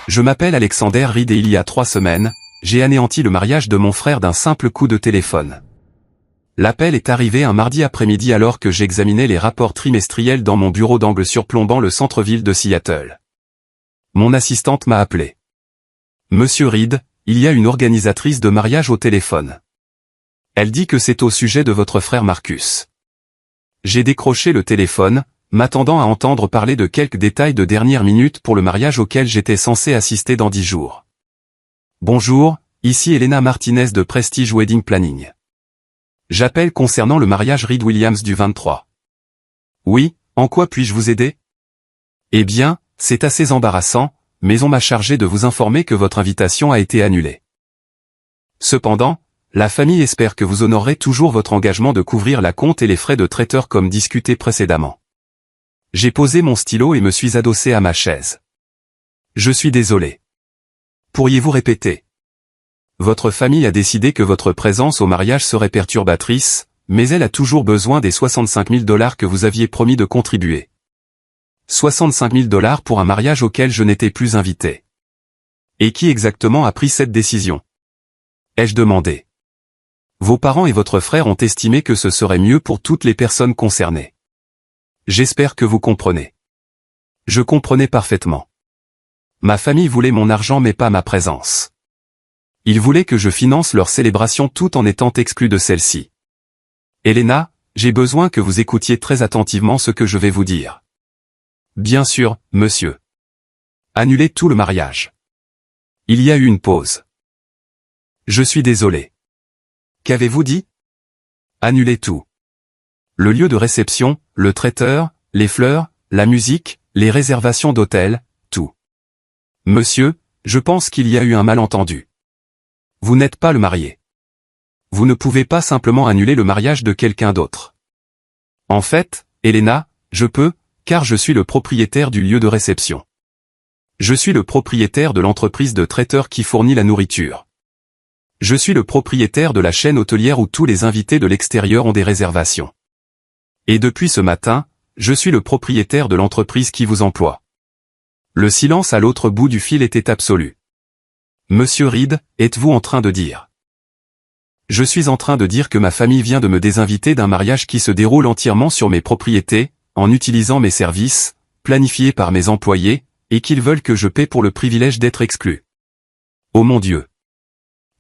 Je m'appelle Alexander Reed et il y a 3 semaines, j'ai anéanti le mariage de mon frère d'un simple coup de téléphone. L'appel est arrivé un mardi après-midi alors que j'examinais les rapports trimestriels dans mon bureau d'angle surplombant le centre-ville de Seattle. Mon assistante m'a appelé. Monsieur Reed, il y a une organisatrice de mariage au téléphone. Elle dit que c'est au sujet de votre frère Marcus. J'ai décroché le téléphone, m'attendant à entendre parler de quelques détails de dernière minute pour le mariage auquel j'étais censé assister dans 10 jours. Bonjour, ici Elena Martinez de Prestige Wedding Planning. J'appelle concernant le mariage Reed Williams du 23. Oui, en quoi puis-je vous aider? Eh bien, c'est assez embarrassant, mais on m'a chargé de vous informer que votre invitation a été annulée. Cependant, la famille espère que vous honorerez toujours votre engagement de couvrir la compte et les frais de traiteur comme discuté précédemment. J'ai posé mon stylo et me suis adossé à ma chaise. Je suis désolé. Pourriez-vous répéter? Votre famille a décidé que votre présence au mariage serait perturbatrice, mais elle a toujours besoin des $65 000 que vous aviez promis de contribuer. $65 000 pour un mariage auquel je n'étais plus invité. Et qui exactement a pris cette décision? Ai-je demandé. Vos parents et votre frère ont estimé que ce serait mieux pour toutes les personnes concernées. J'espère que vous comprenez. Je comprenais parfaitement. Ma famille voulait mon argent mais pas ma présence. Ils voulaient que je finance leur célébration tout en étant exclu de celle-ci. Elena, j'ai besoin que vous écoutiez très attentivement ce que je vais vous dire. Bien sûr, monsieur. Annulez tout le mariage. Il y a eu une pause. Je suis désolé. Qu'avez-vous dit? Annulez tout. Le lieu de réception, le traiteur, les fleurs, la musique, les réservations d'hôtel, tout. Monsieur, je pense qu'il y a eu un malentendu. Vous n'êtes pas le marié. Vous ne pouvez pas simplement annuler le mariage de quelqu'un d'autre. En fait, Elena, je peux, car je suis le propriétaire du lieu de réception. Je suis le propriétaire de l'entreprise de traiteurs qui fournit la nourriture. Je suis le propriétaire de la chaîne hôtelière où tous les invités de l'extérieur ont des réservations. Et depuis ce matin, je suis le propriétaire de l'entreprise qui vous emploie. Le silence à l'autre bout du fil était absolu. Monsieur Reed, êtes-vous en train de dire? Je suis en train de dire que ma famille vient de me désinviter d'un mariage qui se déroule entièrement sur mes propriétés, en utilisant mes services, planifiés par mes employés, et qu'ils veulent que je paie pour le privilège d'être exclu. Oh mon Dieu!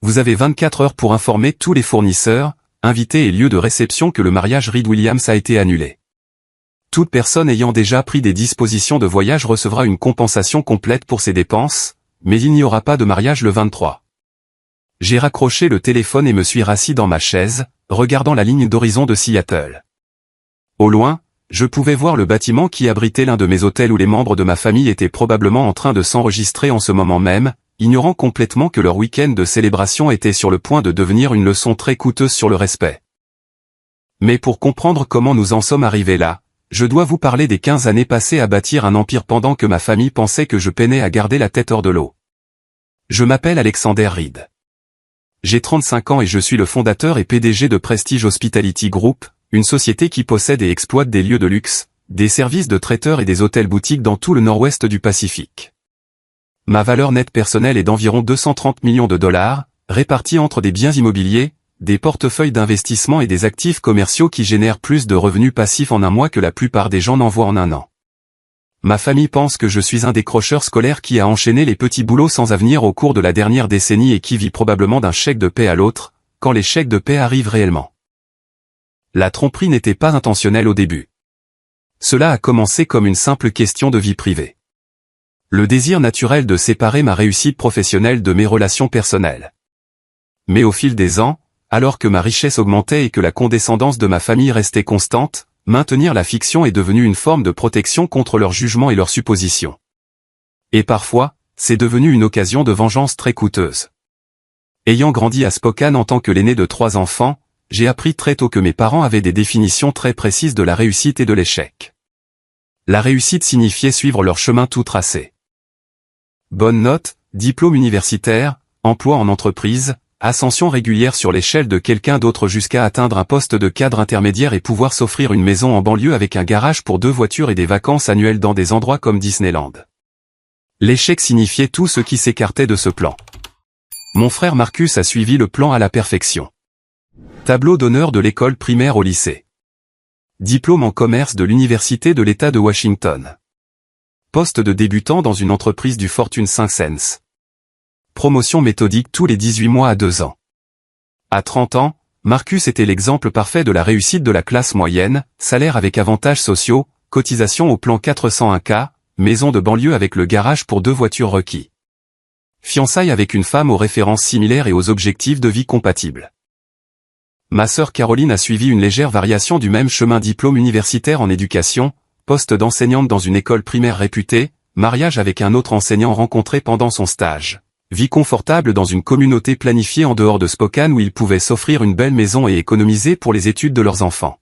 Vous avez 24 heures pour informer tous les fournisseurs, invités et lieux de réception que le mariage Reed Williams a été annulé. Toute personne ayant déjà pris des dispositions de voyage recevra une compensation complète pour ses dépenses, mais il n'y aura pas de mariage le 23. J'ai raccroché le téléphone et me suis rassis dans ma chaise, regardant la ligne d'horizon de Seattle. Au loin, je pouvais voir le bâtiment qui abritait l'un de mes hôtels où les membres de ma famille étaient probablement en train de s'enregistrer en ce moment même, ignorant complètement que leur week-end de célébration était sur le point de devenir une leçon très coûteuse sur le respect. Mais pour comprendre comment nous en sommes arrivés là, je dois vous parler des 15 années passées à bâtir un empire pendant que ma famille pensait que je peinais à garder la tête hors de l'eau. Je m'appelle Alexander Reed. J'ai 35 ans et je suis le fondateur et PDG de Prestige Hospitality Group, une société qui possède et exploite des lieux de luxe, des services de traiteurs et des hôtels boutiques dans tout le nord-ouest du Pacifique. Ma valeur nette personnelle est d'environ $230 millions, répartie entre des biens immobiliers, des portefeuilles d'investissement et des actifs commerciaux qui génèrent plus de revenus passifs en un mois que la plupart des gens n'envoient en un an. Ma famille pense que je suis un décrocheur scolaire qui a enchaîné les petits boulots sans avenir au cours de la dernière décennie et qui vit probablement d'un chèque de paie à l'autre, quand les chèques de paie arrivent réellement. La tromperie n'était pas intentionnelle au début. Cela a commencé comme une simple question de vie privée. Le désir naturel de séparer ma réussite professionnelle de mes relations personnelles. Mais au fil des ans, alors que ma richesse augmentait et que la condescendance de ma famille restait constante, maintenir la fiction est devenu une forme de protection contre leurs jugements et leurs suppositions. Et parfois, c'est devenu une occasion de vengeance très coûteuse. Ayant grandi à Spokane en tant que l'aîné de 3 enfants, j'ai appris très tôt que mes parents avaient des définitions très précises de la réussite et de l'échec. La réussite signifiait suivre leur chemin tout tracé. Bonne note, diplôme universitaire, emploi en entreprise, ascension régulière sur l'échelle de quelqu'un d'autre jusqu'à atteindre un poste de cadre intermédiaire et pouvoir s'offrir une maison en banlieue avec un garage pour 2 voitures et des vacances annuelles dans des endroits comme Disneyland. L'échec signifiait tout ce qui s'écartait de ce plan. Mon frère Marcus a suivi le plan à la perfection. Tableau d'honneur de l'école primaire au lycée. Diplôme en commerce de l'Université de l'État de Washington. Poste de débutant dans une entreprise du Fortune 500. Promotion méthodique tous les 18 mois à 2 ans. À 30 ans, Marcus était l'exemple parfait de la réussite de la classe moyenne, salaire avec avantages sociaux, cotisation au plan 401K, maison de banlieue avec le garage pour 2 voitures requis. Fiançailles avec une femme aux références similaires et aux objectifs de vie compatibles. Ma sœur Caroline a suivi une légère variation du même chemin, diplôme universitaire en éducation, poste d'enseignante dans une école primaire réputée, mariage avec un autre enseignant rencontré pendant son stage. Vie confortable dans une communauté planifiée en dehors de Spokane où ils pouvaient s'offrir une belle maison et économiser pour les études de leurs enfants.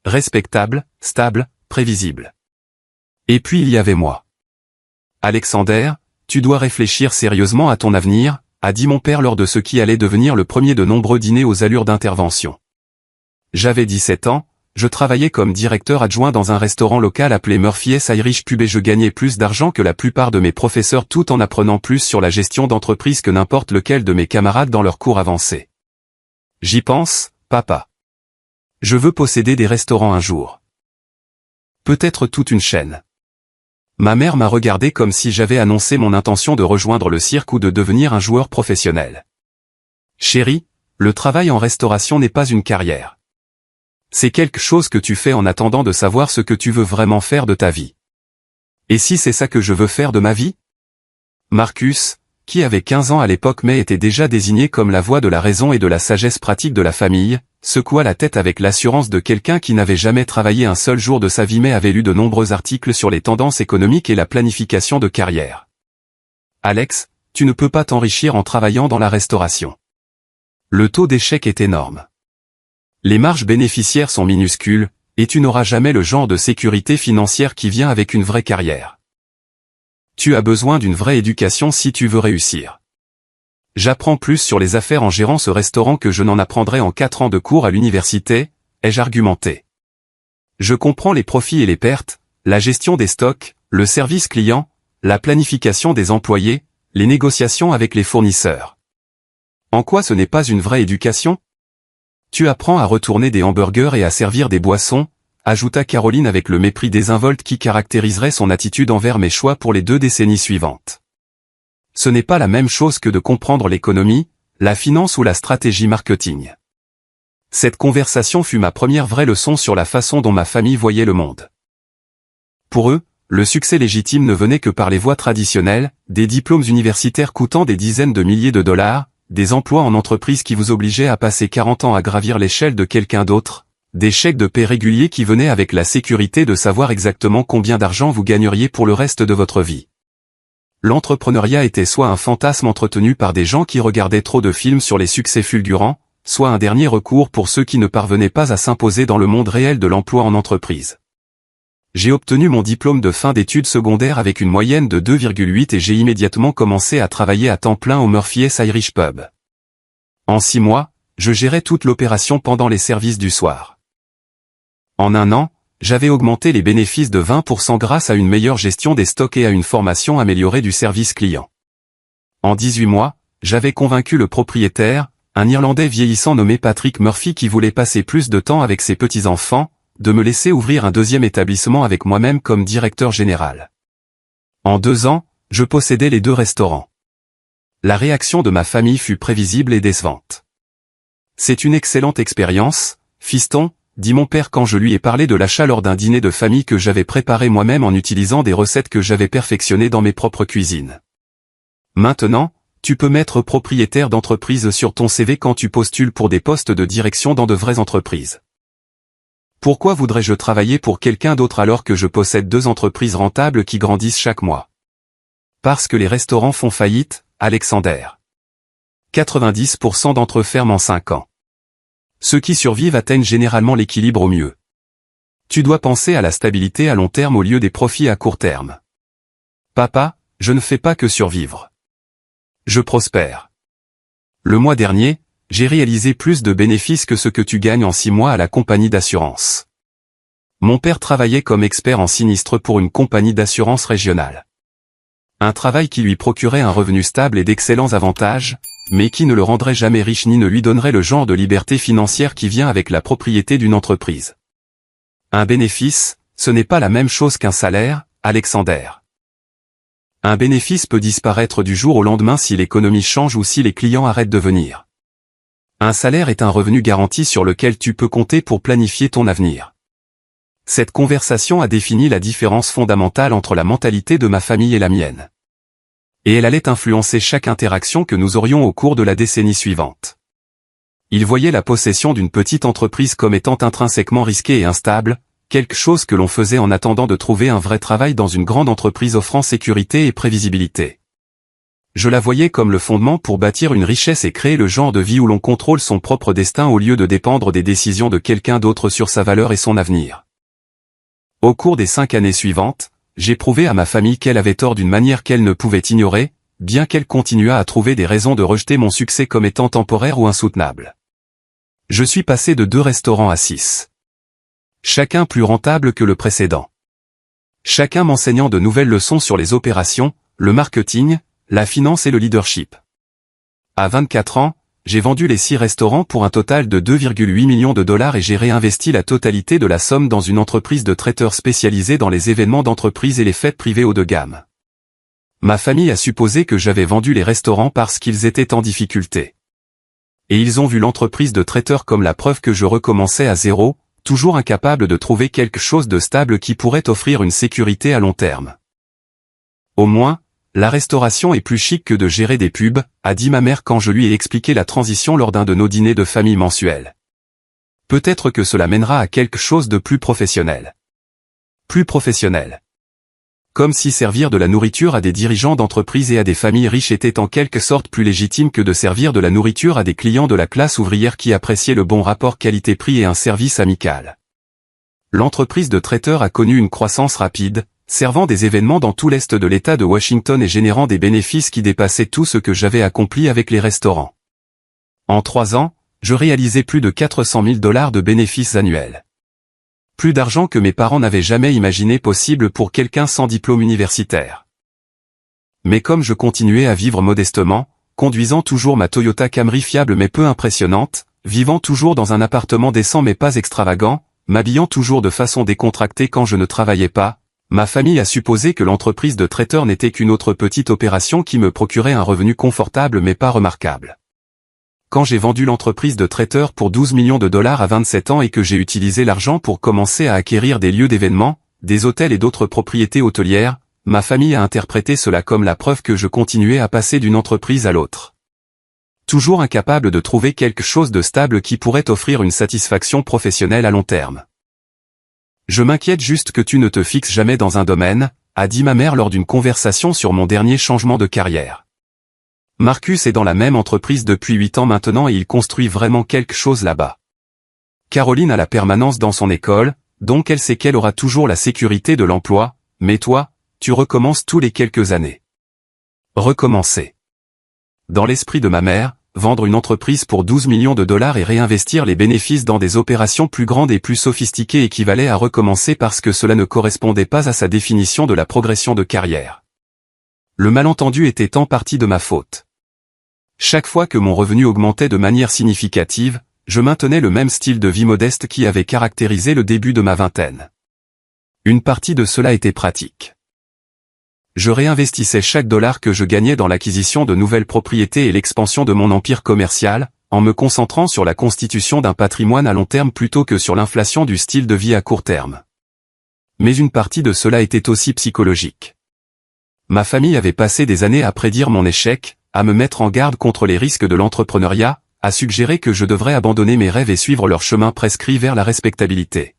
Respectable, stable, prévisible. Et puis il y avait moi. Alexander, tu dois réfléchir sérieusement à ton avenir, a dit mon père lors de ce qui allait devenir le premier de nombreux dîners aux allures d'intervention. J'avais 17 ans, je travaillais comme directeur adjoint dans un restaurant local appelé Murphy's Irish Pub et je gagnais plus d'argent que la plupart de mes professeurs tout en apprenant plus sur la gestion d'entreprise que n'importe lequel de mes camarades dans leurs cours avancés. J'y pense, papa. Je veux posséder des restaurants un jour. Peut-être toute une chaîne. Ma mère m'a regardé comme si j'avais annoncé mon intention de rejoindre le cirque ou de devenir un joueur professionnel. Chérie, le travail en restauration n'est pas une carrière. C'est quelque chose que tu fais en attendant de savoir ce que tu veux vraiment faire de ta vie. Et si c'est ça que je veux faire de ma vie? Marcus, qui avait 15 ans à l'époque mais était déjà désigné comme la voix de la raison et de la sagesse pratique de la famille, secoua la tête avec l'assurance de quelqu'un qui n'avait jamais travaillé un seul jour de sa vie mais avait lu de nombreux articles sur les tendances économiques et la planification de carrière. Alex, tu ne peux pas t'enrichir en travaillant dans la restauration. Le taux d'échec est énorme. Les marges bénéficiaires sont minuscules, et tu n'auras jamais le genre de sécurité financière qui vient avec une vraie carrière. Tu as besoin d'une vraie éducation si tu veux réussir. J'apprends plus sur les affaires en gérant ce restaurant que je n'en apprendrai en 4 ans de cours à l'université, ai-je argumenté. Je comprends les profits et les pertes, la gestion des stocks, le service client, la planification des employés, les négociations avec les fournisseurs. En quoi ce n'est pas une vraie éducation? Tu apprends à retourner des hamburgers et à servir des boissons, ajouta Caroline avec le mépris désinvolte qui caractériserait son attitude envers mes choix pour les 2 décennies suivantes. Ce n'est pas la même chose que de comprendre l'économie, la finance ou la stratégie marketing. Cette conversation fut ma première vraie leçon sur la façon dont ma famille voyait le monde. Pour eux, le succès légitime ne venait que par les voies traditionnelles, des diplômes universitaires coûtant des dizaines de milliers de dollars, des emplois en entreprise qui vous obligeaient à passer 40 ans à gravir l'échelle de quelqu'un d'autre, des chèques de paie réguliers qui venaient avec la sécurité de savoir exactement combien d'argent vous gagneriez pour le reste de votre vie. L'entrepreneuriat était soit un fantasme entretenu par des gens qui regardaient trop de films sur les succès fulgurants, soit un dernier recours pour ceux qui ne parvenaient pas à s'imposer dans le monde réel de l'emploi en entreprise. J'ai obtenu mon diplôme de fin d'études secondaires avec une moyenne de 2,8 et j'ai immédiatement commencé à travailler à temps plein au Murphy's Irish Pub. En 6 mois, je gérais toute l'opération pendant les services du soir. En 1 an, j'avais augmenté les bénéfices de 20% grâce à une meilleure gestion des stocks et à une formation améliorée du service client. En 18 mois, j'avais convaincu le propriétaire, un Irlandais vieillissant nommé Patrick Murphy qui voulait passer plus de temps avec ses petits-enfants, de me laisser ouvrir un 2e établissement avec moi-même comme directeur général. En 2 ans, je possédais les 2 restaurants. La réaction de ma famille fut prévisible et décevante. C'est une excellente expérience, fiston, dit mon père quand je lui ai parlé de l'achat lors d'un dîner de famille que j'avais préparé moi-même en utilisant des recettes que j'avais perfectionnées dans mes propres cuisines. Maintenant, tu peux mettre propriétaire d'entreprise sur ton CV quand tu postules pour des postes de direction dans de vraies entreprises. Pourquoi voudrais-je travailler pour quelqu'un d'autre alors que je possède 2 entreprises rentables qui grandissent chaque mois? Parce que les restaurants font faillite, Alexander. 90% d'entre eux ferment en 5 ans. Ceux qui survivent atteignent généralement l'équilibre au mieux. Tu dois penser à la stabilité à long terme au lieu des profits à court terme. Papa, je ne fais pas que survivre. Je prospère. Le mois dernier, j'ai réalisé plus de bénéfices que ce que tu gagnes en 6 mois à la compagnie d'assurance. Mon père travaillait comme expert en sinistre pour une compagnie d'assurance régionale. Un travail qui lui procurait un revenu stable et d'excellents avantages, mais qui ne le rendrait jamais riche ni ne lui donnerait le genre de liberté financière qui vient avec la propriété d'une entreprise. Un bénéfice, ce n'est pas la même chose qu'un salaire, Alexander. Un bénéfice peut disparaître du jour au lendemain si l'économie change ou si les clients arrêtent de venir. Un salaire est un revenu garanti sur lequel tu peux compter pour planifier ton avenir. Cette conversation a défini la différence fondamentale entre la mentalité de ma famille et la mienne. Et elle allait influencer chaque interaction que nous aurions au cours de la décennie suivante. Ils voyaient la possession d'une petite entreprise comme étant intrinsèquement risquée et instable, quelque chose que l'on faisait en attendant de trouver un vrai travail dans une grande entreprise offrant sécurité et prévisibilité. Je la voyais comme le fondement pour bâtir une richesse et créer le genre de vie où l'on contrôle son propre destin au lieu de dépendre des décisions de quelqu'un d'autre sur sa valeur et son avenir. Au cours des 5 années suivantes, j'ai prouvé à ma famille qu'elle avait tort d'une manière qu'elle ne pouvait ignorer, bien qu'elle continuât à trouver des raisons de rejeter mon succès comme étant temporaire ou insoutenable. Je suis passé de 2 restaurants à 6. Chacun plus rentable que le précédent. Chacun m'enseignant de nouvelles leçons sur les opérations, le marketing, la finance et le leadership. À 24 ans, j'ai vendu les 6 restaurants pour un total de 2,8 millions de dollars et j'ai réinvesti la totalité de la somme dans une entreprise de traiteurs spécialisée dans les événements d'entreprise et les fêtes privées haut de gamme. Ma famille a supposé que j'avais vendu les restaurants parce qu'ils étaient en difficulté. Et ils ont vu l'entreprise de traiteurs comme la preuve que je recommençais à zéro, toujours incapable de trouver quelque chose de stable qui pourrait offrir une sécurité à long terme. Au moins, la restauration est plus chic que de gérer des pubs, a dit ma mère quand je lui ai expliqué la transition lors d'un de nos dîners de famille mensuels. Peut-être que cela mènera à quelque chose de plus professionnel. Plus professionnel. Comme si servir de la nourriture à des dirigeants d'entreprise et à des familles riches était en quelque sorte plus légitime que de servir de la nourriture à des clients de la classe ouvrière qui appréciaient le bon rapport qualité-prix et un service amical. L'entreprise de traiteurs a connu une croissance rapide, servant des événements dans tout l'est de l'État de Washington et générant des bénéfices qui dépassaient tout ce que j'avais accompli avec les restaurants. En 3 ans, je réalisais plus de 400 000 $ de bénéfices annuels. Plus d'argent que mes parents n'avaient jamais imaginé possible pour quelqu'un sans diplôme universitaire. Mais comme je continuais à vivre modestement, conduisant toujours ma Toyota Camry fiable mais peu impressionnante, vivant toujours dans un appartement décent mais pas extravagant, m'habillant toujours de façon décontractée quand je ne travaillais pas, ma famille a supposé que l'entreprise de traiteur n'était qu'une autre petite opération qui me procurait un revenu confortable mais pas remarquable. Quand j'ai vendu l'entreprise de traiteur pour 12 millions de dollars à 27 ans et que j'ai utilisé l'argent pour commencer à acquérir des lieux d'événements, des hôtels et d'autres propriétés hôtelières, ma famille a interprété cela comme la preuve que je continuais à passer d'une entreprise à l'autre. Toujours incapable de trouver quelque chose de stable qui pourrait offrir une satisfaction professionnelle à long terme. Je m'inquiète juste que tu ne te fixes jamais dans un domaine, a dit ma mère lors d'une conversation sur mon dernier changement de carrière. Marcus est dans la même entreprise depuis 8 ans maintenant et il construit vraiment quelque chose là-bas. Caroline a la permanence dans son école, donc elle sait qu'elle aura toujours la sécurité de l'emploi, mais toi, tu recommences tous les quelques années. Recommencer. Dans l'esprit de ma mère, vendre une entreprise pour 12 millions de dollars et réinvestir les bénéfices dans des opérations plus grandes et plus sophistiquées équivalait à recommencer parce que cela ne correspondait pas à sa définition de la progression de carrière. Le malentendu était en partie de ma faute. Chaque fois que mon revenu augmentait de manière significative, je maintenais le même style de vie modeste qui avait caractérisé le début de ma vingtaine. Une partie de cela était pratique. Je réinvestissais chaque dollar que je gagnais dans l'acquisition de nouvelles propriétés et l'expansion de mon empire commercial, en me concentrant sur la constitution d'un patrimoine à long terme plutôt que sur l'inflation du style de vie à court terme. Mais une partie de cela était aussi psychologique. Ma famille avait passé des années à prédire mon échec, à me mettre en garde contre les risques de l'entrepreneuriat, à suggérer que je devrais abandonner mes rêves et suivre leur chemin prescrit vers la respectabilité.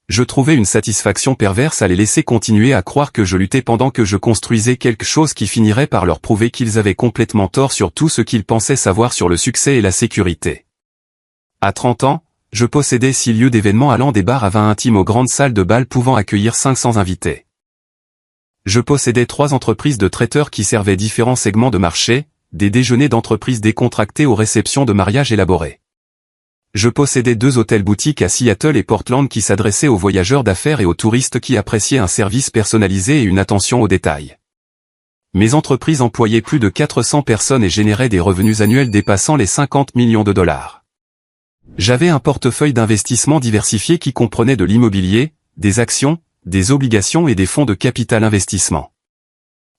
Je trouvais une satisfaction perverse à les laisser continuer à croire que je luttais pendant que je construisais quelque chose qui finirait par leur prouver qu'ils avaient complètement tort sur tout ce qu'ils pensaient savoir sur le succès et la sécurité. À 30 ans, je possédais 6 lieux d'événements allant des bars à vin intimes aux grandes salles de bal pouvant accueillir 500 invités. Je possédais 3 entreprises de traiteurs qui servaient différents segments de marché, des déjeuners d'entreprises décontractés aux réceptions de mariages élaborés. Je possédais 2 hôtels-boutiques à Seattle et Portland qui s'adressaient aux voyageurs d'affaires et aux touristes qui appréciaient un service personnalisé et une attention aux détails. Mes entreprises employaient plus de 400 personnes et généraient des revenus annuels dépassant les 50 millions de dollars. J'avais un portefeuille d'investissement diversifié qui comprenait de l'immobilier, des actions, des obligations et des fonds de capital investissement.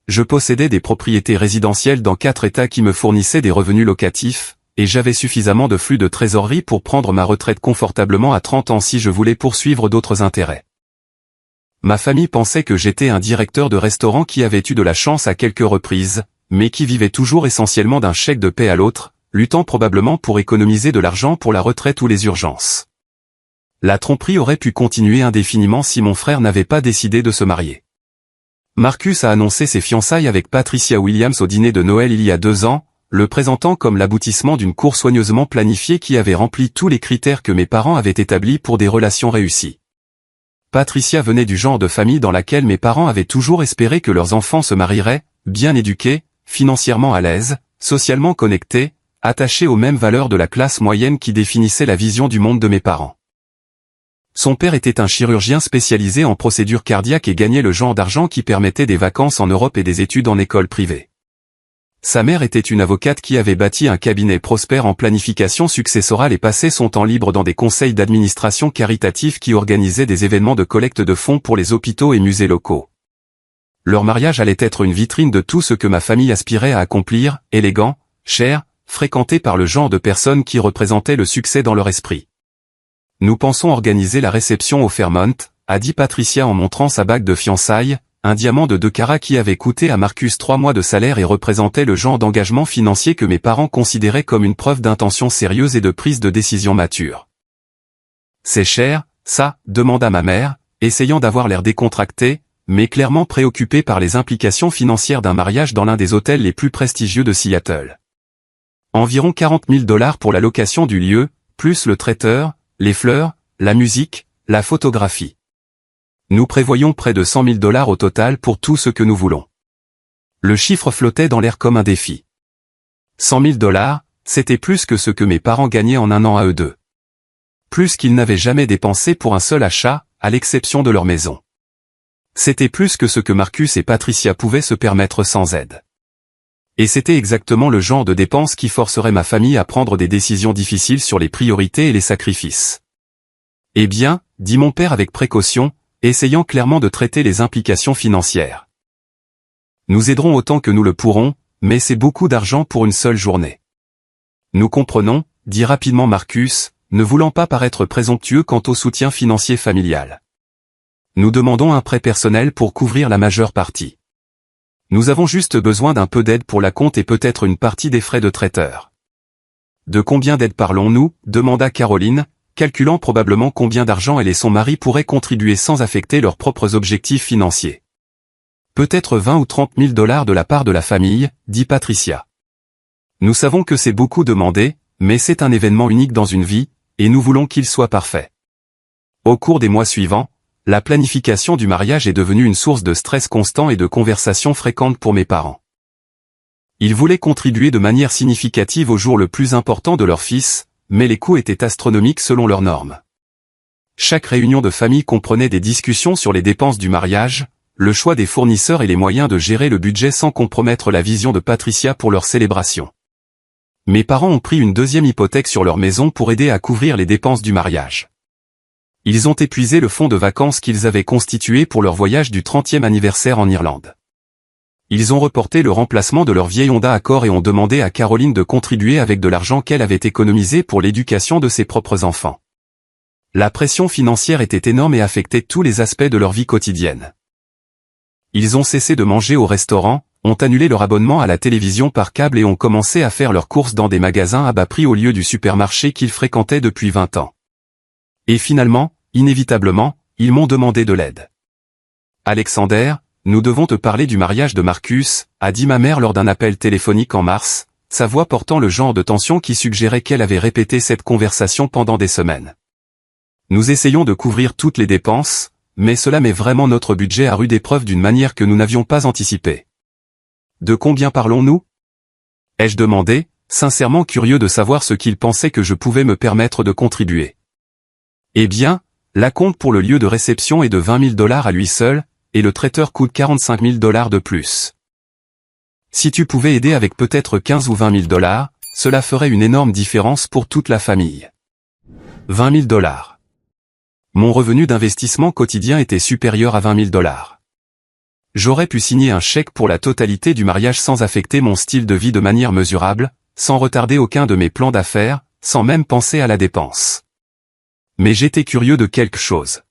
Je possédais des propriétés résidentielles dans 4 États qui me fournissaient des revenus locatifs, et j'avais suffisamment de flux de trésorerie pour prendre ma retraite confortablement à 30 ans si je voulais poursuivre d'autres intérêts. Ma famille pensait que j'étais un directeur de restaurant qui avait eu de la chance à quelques reprises, mais qui vivait toujours essentiellement d'un chèque de paie à l'autre, luttant probablement pour économiser de l'argent pour la retraite ou les urgences. La tromperie aurait pu continuer indéfiniment si mon frère n'avait pas décidé de se marier. Marcus a annoncé ses fiançailles avec Patricia Williams au dîner de Noël il y a 2 ans, le présentant comme l'aboutissement d'une cour soigneusement planifiée qui avait rempli tous les critères que mes parents avaient établis pour des relations réussies. Patricia venait du genre de famille dans laquelle mes parents avaient toujours espéré que leurs enfants se marieraient, bien éduqués, financièrement à l'aise, socialement connectés, attachés aux mêmes valeurs de la classe moyenne qui définissaient la vision du monde de mes parents. Son père était un chirurgien spécialisé en procédures cardiaques et gagnait le genre d'argent qui permettait des vacances en Europe et des études en école privée. Sa mère était une avocate qui avait bâti un cabinet prospère en planification successorale et passait son temps libre dans des conseils d'administration caritatifs qui organisaient des événements de collecte de fonds pour les hôpitaux et musées locaux. Leur mariage allait être une vitrine de tout ce que ma famille aspirait à accomplir, élégant, cher, fréquenté par le genre de personnes qui représentaient le succès dans leur esprit. Nous pensons organiser la réception au Fairmont, a dit Patricia en montrant sa bague de fiançailles, un diamant de 2 carats qui avait coûté à Marcus 3 mois de salaire et représentait le genre d'engagement financier que mes parents considéraient comme une preuve d'intention sérieuse et de prise de décision mature. C'est cher, ça, demanda ma mère, essayant d'avoir l'air décontracté, mais clairement préoccupée par les implications financières d'un mariage dans l'un des hôtels les plus prestigieux de Seattle. Environ 40 000 $ pour la location du lieu, plus le traiteur, les fleurs, la musique, la photographie. Nous prévoyons près de 100 000 $ au total pour tout ce que nous voulons. Le chiffre flottait dans l'air comme un défi. 100 000 $, c'était plus que ce que mes parents gagnaient en un an à eux deux. Plus qu'ils n'avaient jamais dépensé pour un seul achat, à l'exception de leur maison. C'était plus que ce que Marcus et Patricia pouvaient se permettre sans aide. Et c'était exactement le genre de dépenses qui forcerait ma famille à prendre des décisions difficiles sur les priorités et les sacrifices. Eh bien, dit mon père avec précaution, essayant clairement de traiter les implications financières. Nous aiderons autant que nous le pourrons, mais c'est beaucoup d'argent pour une seule journée. Nous comprenons, dit rapidement Marcus, ne voulant pas paraître présomptueux quant au soutien financier familial. Nous demandons un prêt personnel pour couvrir la majeure partie. Nous avons juste besoin d'un peu d'aide pour la compte et peut-être une partie des frais de traiteur. De combien d'aide parlons-nous, demanda Caroline, calculant probablement combien d'argent elle et son mari pourraient contribuer sans affecter leurs propres objectifs financiers. Peut-être 20 ou 30 000 $ de la part de la famille, dit Patricia. Nous savons que c'est beaucoup demandé, mais c'est un événement unique dans une vie, et nous voulons qu'il soit parfait. Au cours des mois suivants, la planification du mariage est devenue une source de stress constant et de conversations fréquentes pour mes parents. Ils voulaient contribuer de manière significative au jour le plus important de leur fils, mais les coûts étaient astronomiques selon leurs normes. Chaque réunion de famille comprenait des discussions sur les dépenses du mariage, le choix des fournisseurs et les moyens de gérer le budget sans compromettre la vision de Patricia pour leur célébration. Mes parents ont pris une deuxième hypothèque sur leur maison pour aider à couvrir les dépenses du mariage. Ils ont épuisé le fonds de vacances qu'ils avaient constitué pour leur voyage du 30e anniversaire en Irlande. Ils ont reporté le remplacement de leur vieille Honda Accord et ont demandé à Caroline de contribuer avec de l'argent qu'elle avait économisé pour l'éducation de ses propres enfants. La pression financière était énorme et affectait tous les aspects de leur vie quotidienne. Ils ont cessé de manger au restaurant, ont annulé leur abonnement à la télévision par câble et ont commencé à faire leurs courses dans des magasins à bas prix au lieu du supermarché qu'ils fréquentaient depuis 20 ans. Et finalement, inévitablement, ils m'ont demandé de l'aide. Alexander, nous devons te parler du mariage de Marcus, a dit ma mère lors d'un appel téléphonique en mars, sa voix portant le genre de tension qui suggérait qu'elle avait répété cette conversation pendant des semaines. Nous essayons de couvrir toutes les dépenses, mais cela met vraiment notre budget à rude épreuve d'une manière que nous n'avions pas anticipée. De combien parlons-nous ? Ai-je demandé, sincèrement curieux de savoir ce qu'il pensait que je pouvais me permettre de contribuer. Eh bien, la compte pour le lieu de réception est de 20 000 $ à lui seul, et le traiteur coûte 45 000 $ de plus. Si tu pouvais aider avec peut-être 15 ou 20 000 $, cela ferait une énorme différence pour toute la famille. 20 000 $. Mon revenu d'investissement quotidien était supérieur à 20 000 $. J'aurais pu signer un chèque pour la totalité du mariage sans affecter mon style de vie de manière mesurable, sans retarder aucun de mes plans d'affaires, sans même penser à la dépense. Mais j'étais curieux de quelque chose.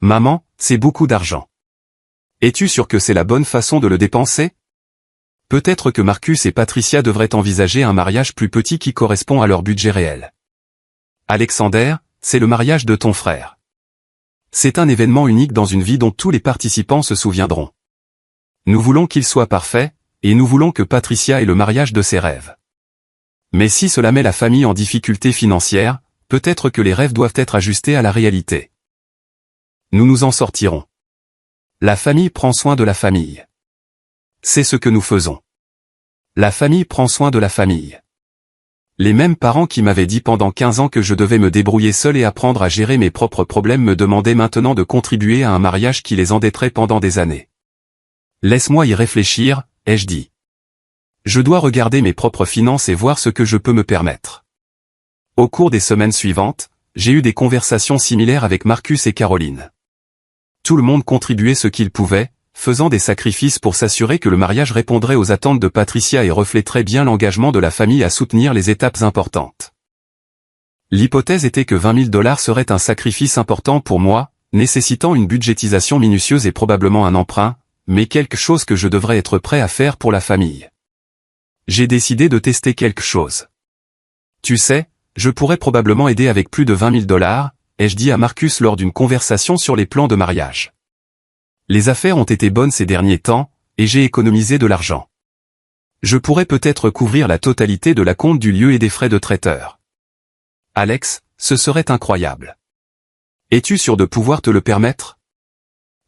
Maman, c'est beaucoup d'argent. Es-tu sûr que c'est la bonne façon de le dépenser? Peut-être que Marcus et Patricia devraient envisager un mariage plus petit qui correspond à leur budget réel. Alexander, c'est le mariage de ton frère. C'est un événement unique dans une vie dont tous les participants se souviendront. Nous voulons qu'il soit parfait, et nous voulons que Patricia ait le mariage de ses rêves. Mais si cela met la famille en difficulté financière, peut-être que les rêves doivent être ajustés à la réalité. Nous nous en sortirons. La famille prend soin de la famille. C'est ce que nous faisons. La famille prend soin de la famille. Les mêmes parents qui m'avaient dit pendant 15 ans que je devais me débrouiller seul et apprendre à gérer mes propres problèmes me demandaient maintenant de contribuer à un mariage qui les endetterait pendant des années. Laisse-moi y réfléchir, ai-je dit. Je dois regarder mes propres finances et voir ce que je peux me permettre. Au cours des semaines suivantes, j'ai eu des conversations similaires avec Marcus et Caroline. Tout le monde contribuait ce qu'il pouvait, faisant des sacrifices pour s'assurer que le mariage répondrait aux attentes de Patricia et reflèterait bien l'engagement de la famille à soutenir les étapes importantes. L'hypothèse était que 20 000 $ serait un sacrifice important pour moi, nécessitant une budgétisation minutieuse et probablement un emprunt, mais quelque chose que je devrais être prêt à faire pour la famille. J'ai décidé de tester quelque chose. Tu sais, je pourrais probablement aider avec plus de 20 000 $, ai-je dit à Marcus lors d'une conversation sur les plans de mariage. Les affaires ont été bonnes ces derniers temps, et j'ai économisé de l'argent. Je pourrais peut-être couvrir la totalité de la compte du lieu et des frais de traiteur. Alex, ce serait incroyable. Es-tu sûr de pouvoir te le permettre?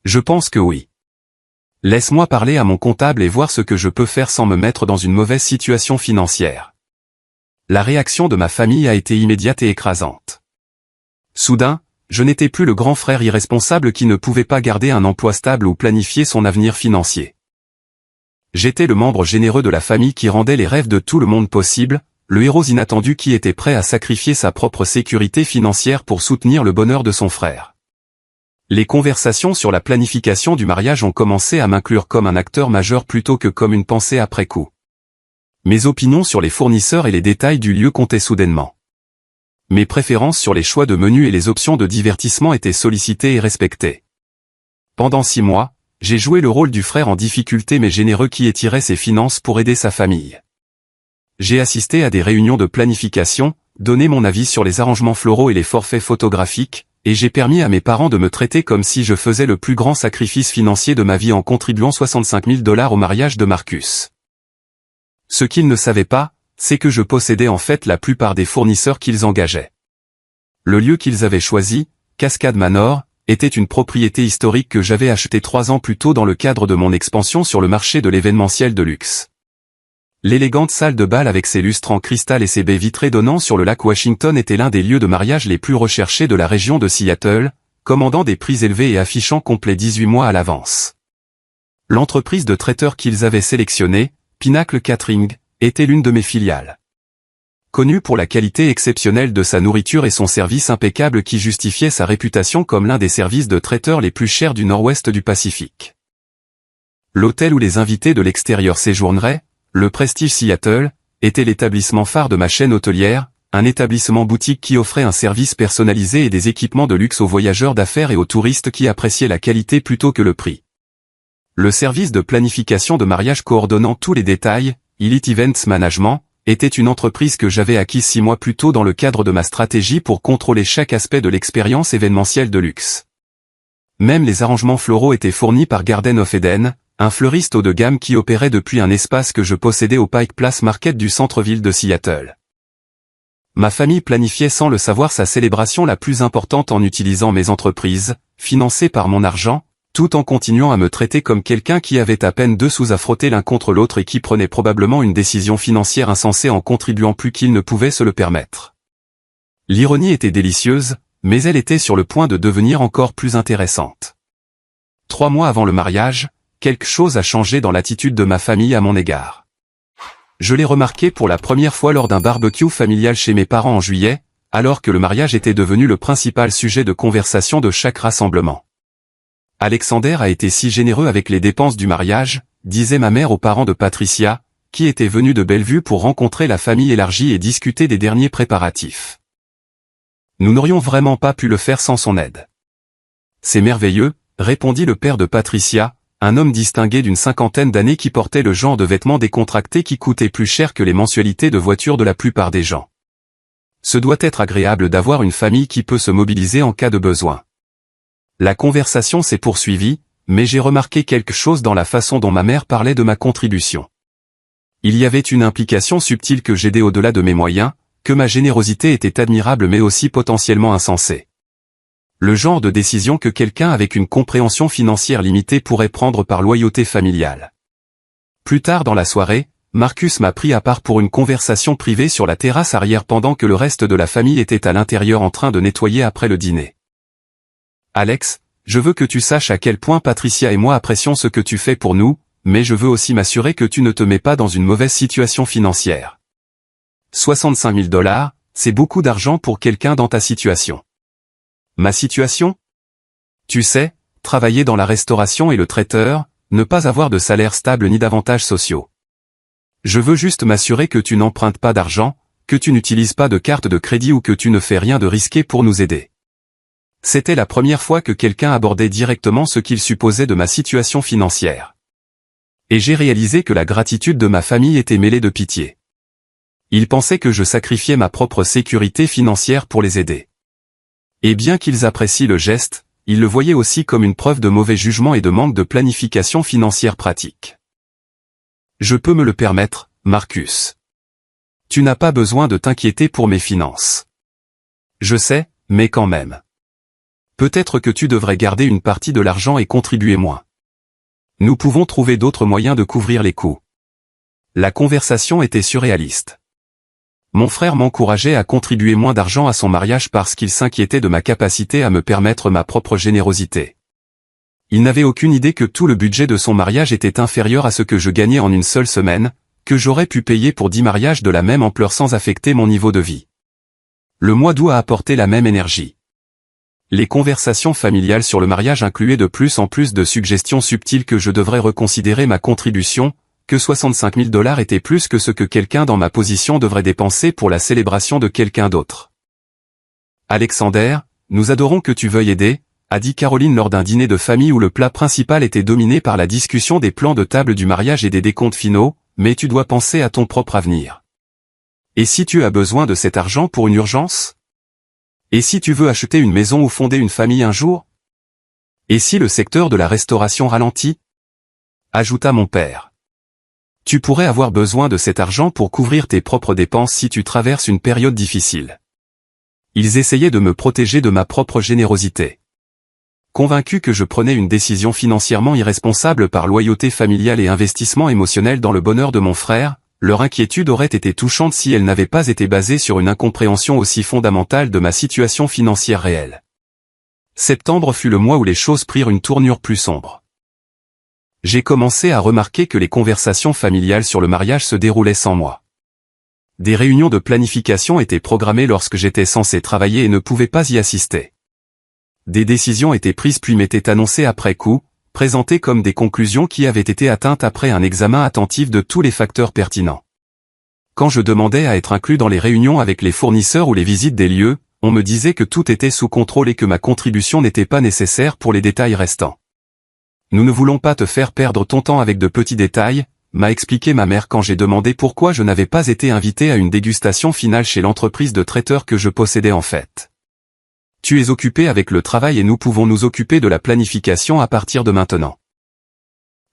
Je pense que oui. Laisse-moi parler à mon comptable et voir ce que je peux faire sans me mettre dans une mauvaise situation financière. La réaction de ma famille a été immédiate et écrasante. Soudain, je n'étais plus le grand frère irresponsable qui ne pouvait pas garder un emploi stable ou planifier son avenir financier. J'étais le membre généreux de la famille qui rendait les rêves de tout le monde possibles, le héros inattendu qui était prêt à sacrifier sa propre sécurité financière pour soutenir le bonheur de son frère. Les conversations sur la planification du mariage ont commencé à m'inclure comme un acteur majeur plutôt que comme une pensée après coup. Mes opinions sur les fournisseurs et les détails du lieu comptaient soudainement. Mes préférences sur les choix de menus et les options de divertissement étaient sollicitées et respectées. Pendant 6 mois, j'ai joué le rôle du frère en difficulté mais généreux qui étirait ses finances pour aider sa famille. J'ai assisté à des réunions de planification, donné mon avis sur les arrangements floraux et les forfaits photographiques, et j'ai permis à mes parents de me traiter comme si je faisais le plus grand sacrifice financier de ma vie en contribuant 65 000 $ au mariage de Marcus. Ce qu'ils ne savaient pas, c'est que je possédais en fait la plupart des fournisseurs qu'ils engageaient. Le lieu qu'ils avaient choisi, Cascade Manor, était une propriété historique que j'avais achetée 3 ans plus tôt dans le cadre de mon expansion sur le marché de l'événementiel de luxe. L'élégante salle de bal avec ses lustres en cristal et ses baies vitrées donnant sur le lac Washington était l'un des lieux de mariage les plus recherchés de la région de Seattle, commandant des prix élevés et affichant complet 18 mois à l'avance. L'entreprise de traiteurs qu'ils avaient sélectionnée, Pinnacle Catering, était l'une de mes filiales. Connu pour la qualité exceptionnelle de sa nourriture et son service impeccable qui justifiait sa réputation comme l'un des services de traiteur les plus chers du nord-ouest du Pacifique. L'hôtel où les invités de l'extérieur séjourneraient, le Prestige Seattle, était l'établissement phare de ma chaîne hôtelière, un établissement boutique qui offrait un service personnalisé et des équipements de luxe aux voyageurs d'affaires et aux touristes qui appréciaient la qualité plutôt que le prix. Le service de planification de mariage coordonnant tous les détails, Elite Events Management, était une entreprise que j'avais acquise 6 mois plus tôt dans le cadre de ma stratégie pour contrôler chaque aspect de l'expérience événementielle de luxe. Même les arrangements floraux étaient fournis par Garden of Eden, un fleuriste haut de gamme qui opérait depuis un espace que je possédais au Pike Place Market du centre-ville de Seattle. Ma famille planifiait sans le savoir sa célébration la plus importante en utilisant mes entreprises, financées par mon argent, tout en continuant à me traiter comme quelqu'un qui avait à peine 2 sous à frotter l'un contre l'autre et qui prenait probablement une décision financière insensée en contribuant plus qu'il ne pouvait se le permettre. L'ironie était délicieuse, mais elle était sur le point de devenir encore plus intéressante. 3 mois avant le mariage, quelque chose a changé dans l'attitude de ma famille à mon égard. Je l'ai remarqué pour la première fois lors d'un barbecue familial chez mes parents en juillet, alors que le mariage était devenu le principal sujet de conversation de chaque rassemblement. Alexander a été si généreux avec les dépenses du mariage, disait ma mère aux parents de Patricia, qui était venue de Bellevue pour rencontrer la famille élargie et discuter des derniers préparatifs. Nous n'aurions vraiment pas pu le faire sans son aide. C'est merveilleux, répondit le père de Patricia, un homme distingué d'une cinquantaine d'années qui portait le genre de vêtements décontractés qui coûtaient plus cher que les mensualités de voiture de la plupart des gens. Ce doit être agréable d'avoir une famille qui peut se mobiliser en cas de besoin. La conversation s'est poursuivie, mais j'ai remarqué quelque chose dans la façon dont ma mère parlait de ma contribution. Il y avait une implication subtile que j'aidais au-delà de mes moyens, que ma générosité était admirable mais aussi potentiellement insensée. Le genre de décision que quelqu'un avec une compréhension financière limitée pourrait prendre par loyauté familiale. Plus tard dans la soirée, Marcus m'a pris à part pour une conversation privée sur la terrasse arrière pendant que le reste de la famille était à l'intérieur en train de nettoyer après le dîner. Alex, je veux que tu saches à quel point Patricia et moi apprécions ce que tu fais pour nous, mais je veux aussi m'assurer que tu ne te mets pas dans une mauvaise situation financière. 65 000 $, c'est beaucoup d'argent pour quelqu'un dans ta situation. Ma situation? Tu sais, travailler dans la restauration et le traiteur, ne pas avoir de salaire stable ni d'avantages sociaux. Je veux juste m'assurer que tu n'empruntes pas d'argent, que tu n'utilises pas de carte de crédit ou que tu ne fais rien de risqué pour nous aider. C'était la première fois que quelqu'un abordait directement ce qu'il supposait de ma situation financière. Et j'ai réalisé que la gratitude de ma famille était mêlée de pitié. Ils pensaient que je sacrifiais ma propre sécurité financière pour les aider. Et bien qu'ils apprécient le geste, ils le voyaient aussi comme une preuve de mauvais jugement et de manque de planification financière pratique. Je peux me le permettre, Marcus. Tu n'as pas besoin de t'inquiéter pour mes finances. Je sais, mais quand même. Peut-être que tu devrais garder une partie de l'argent et contribuer moins. Nous pouvons trouver d'autres moyens de couvrir les coûts. La conversation était surréaliste. Mon frère m'encourageait à contribuer moins d'argent à son mariage parce qu'il s'inquiétait de ma capacité à me permettre ma propre générosité. Il n'avait aucune idée que tout le budget de son mariage était inférieur à ce que je gagnais en une seule semaine, que j'aurais pu payer pour 10 mariages de la même ampleur sans affecter mon niveau de vie. Le mois d'août a apporté la même énergie. Les conversations familiales sur le mariage incluaient de plus en plus de suggestions subtiles que je devrais reconsidérer ma contribution, que 65 000 $ était plus que ce que quelqu'un dans ma position devrait dépenser pour la célébration de quelqu'un d'autre. Alexander, nous adorons que tu veuilles aider, a dit Caroline lors d'un dîner de famille où le plat principal était dominé par la discussion des plans de table du mariage et des décomptes finaux, mais tu dois penser à ton propre avenir. Et si tu as besoin de cet argent pour une urgence? Et si tu veux acheter une maison ou fonder une famille un jour? Et si le secteur de la restauration ralentit? Ajouta mon père. Tu pourrais avoir besoin de cet argent pour couvrir tes propres dépenses si tu traverses une période difficile. Ils essayaient de me protéger de ma propre générosité. Convaincu que je prenais une décision financièrement irresponsable par loyauté familiale et investissement émotionnel dans le bonheur de mon frère, leur inquiétude aurait été touchante si elle n'avait pas été basée sur une incompréhension aussi fondamentale de ma situation financière réelle. Septembre fut le mois où les choses prirent une tournure plus sombre. J'ai commencé à remarquer que les conversations familiales sur le mariage se déroulaient sans moi. Des réunions de planification étaient programmées lorsque j'étais censé travailler et ne pouvais pas y assister. Des décisions étaient prises puis m'étaient annoncées après coup, présentées comme des conclusions qui avaient été atteintes après un examen attentif de tous les facteurs pertinents. Quand je demandais à être inclus dans les réunions avec les fournisseurs ou les visites des lieux, on me disait que tout était sous contrôle et que ma contribution n'était pas nécessaire pour les détails restants. Nous ne voulons pas te faire perdre ton temps avec de petits détails, m'a expliqué ma mère quand j'ai demandé pourquoi je n'avais pas été invité à une dégustation finale chez l'entreprise de traiteurs que je possédais en fait. Tu es occupé avec le travail et nous pouvons nous occuper de la planification à partir de maintenant.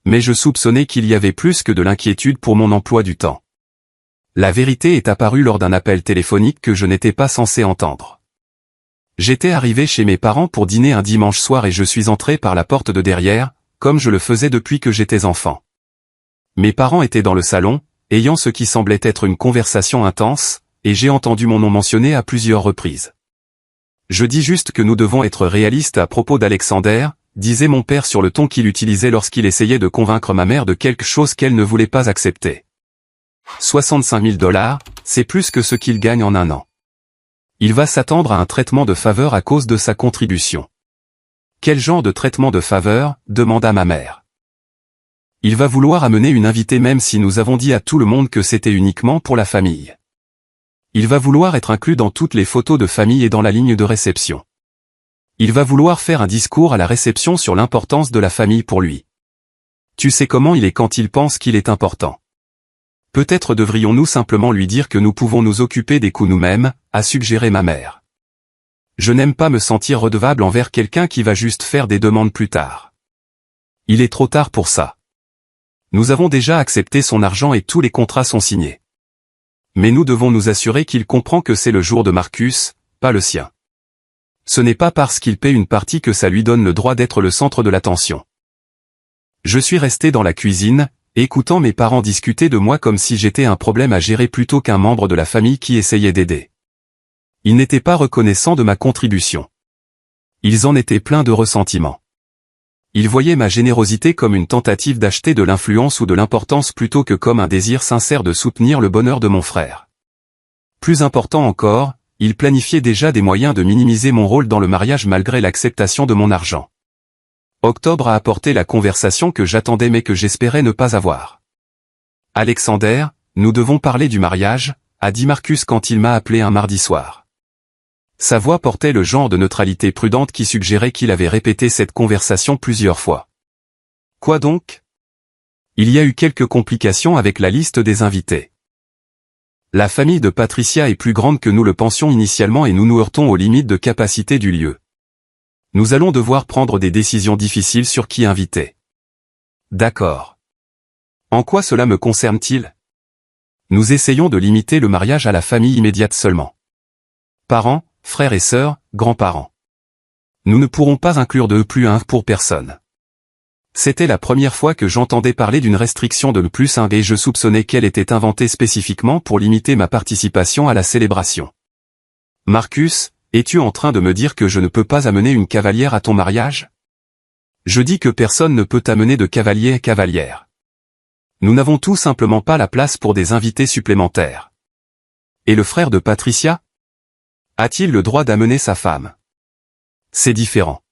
Mais je soupçonnais qu'il y avait plus que de l'inquiétude pour mon emploi du temps. La vérité est apparue lors d'un appel téléphonique que je n'étais pas censé entendre. J'étais arrivé chez mes parents pour dîner un dimanche soir et je suis entré par la porte de derrière, comme je le faisais depuis que j'étais enfant. Mes parents étaient dans le salon, ayant ce qui semblait être une conversation intense, et j'ai entendu mon nom mentionné à plusieurs reprises. Je dis juste que nous devons être réalistes à propos d'Alexander, disait mon père sur le ton qu'il utilisait lorsqu'il essayait de convaincre ma mère de quelque chose qu'elle ne voulait pas accepter. 65 000 $, c'est plus que ce qu'il gagne en un an. Il va s'attendre à un traitement de faveur à cause de sa contribution. Quel genre de traitement de faveur, demanda ma mère. Il va vouloir amener une invitée même si nous avons dit à tout le monde que c'était uniquement pour la famille. Il va vouloir être inclus dans toutes les photos de famille et dans la ligne de réception. Il va vouloir faire un discours à la réception sur l'importance de la famille pour lui. Tu sais comment il est quand il pense qu'il est important. Peut-être devrions-nous simplement lui dire que nous pouvons nous occuper des coups nous-mêmes, a suggéré ma mère. Je n'aime pas me sentir redevable envers quelqu'un qui va juste faire des demandes plus tard. Il est trop tard pour ça. Nous avons déjà accepté son argent et tous les contrats sont signés. Mais nous devons nous assurer qu'il comprend que c'est le jour de Marcus, pas le sien. Ce n'est pas parce qu'il paie une partie que ça lui donne le droit d'être le centre de l'attention. Je suis resté dans la cuisine, écoutant mes parents discuter de moi comme si j'étais un problème à gérer plutôt qu'un membre de la famille qui essayait d'aider. Ils n'étaient pas reconnaissants de ma contribution. Ils en étaient pleins de ressentiment. Ils voyaient ma générosité comme une tentative d'acheter de l'influence ou de l'importance plutôt que comme un désir sincère de soutenir le bonheur de mon frère. Plus important encore, ils planifiaient déjà des moyens de minimiser mon rôle dans le mariage malgré l'acceptation de mon argent. Octobre a apporté la conversation que j'attendais mais que j'espérais ne pas avoir. Alexander, nous devons parler du mariage, a dit Marcus quand il m'a appelé un mardi soir. Sa voix portait le genre de neutralité prudente qui suggérait qu'il avait répété cette conversation plusieurs fois. Quoi donc? Il y a eu quelques complications avec la liste des invités. La famille de Patricia est plus grande que nous le pensions initialement et nous nous heurtons aux limites de capacité du lieu. Nous allons devoir prendre des décisions difficiles sur qui inviter. D'accord. En quoi cela me concerne-t-il? Nous essayons de limiter le mariage à la famille immédiate seulement. Parents, frères et sœurs, grands-parents. Nous ne pourrons pas inclure de +1 pour personne. C'était la première fois que j'entendais parler d'une restriction de +1 et je soupçonnais qu'elle était inventée spécifiquement pour limiter ma participation à la célébration. Marcus, es-tu en train de me dire que je ne peux pas amener une cavalière à ton mariage? Je dis que personne ne peut amener de cavalier et cavalière. Nous n'avons tout simplement pas la place pour des invités supplémentaires. Et le frère de Patricia? A-t-il le droit d'amener sa femme? C'est différent.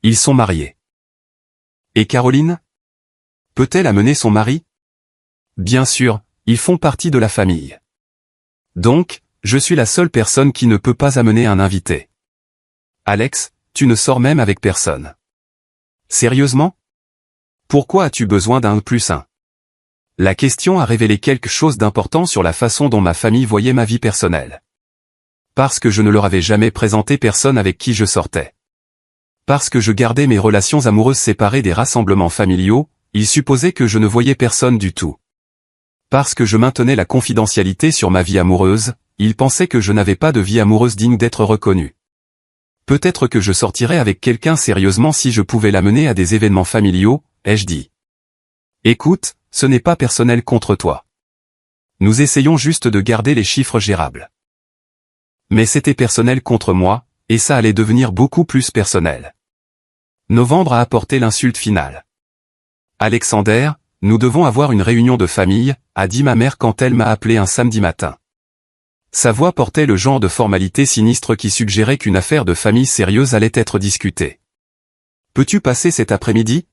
Ils sont mariés. Et Caroline? Peut-elle amener son mari? Bien sûr, ils font partie de la famille. Donc, je suis la seule personne qui ne peut pas amener un invité. Alex, tu ne sors même avec personne. Sérieusement? Pourquoi as-tu besoin d'un +1? La question a révélé quelque chose d'important sur la façon dont ma famille voyait ma vie personnelle. Parce que je ne leur avais jamais présenté personne avec qui je sortais. Parce que je gardais mes relations amoureuses séparées des rassemblements familiaux, ils supposaient que je ne voyais personne du tout. Parce que je maintenais la confidentialité sur ma vie amoureuse, ils pensaient que je n'avais pas de vie amoureuse digne d'être reconnue. Peut-être que je sortirais avec quelqu'un sérieusement si je pouvais l'amener à des événements familiaux, ai-je dit. Écoute, ce n'est pas personnel contre toi. Nous essayons juste de garder les chiffres gérables. Mais c'était personnel contre moi, et ça allait devenir beaucoup plus personnel. Novembre a apporté l'insulte finale. Alexander, nous devons avoir une réunion de famille, a dit ma mère quand elle m'a appelé un samedi matin. Sa voix portait le genre de formalité sinistre qui suggérait qu'une affaire de famille sérieuse allait être discutée. Peux-tu passer cet après-midi?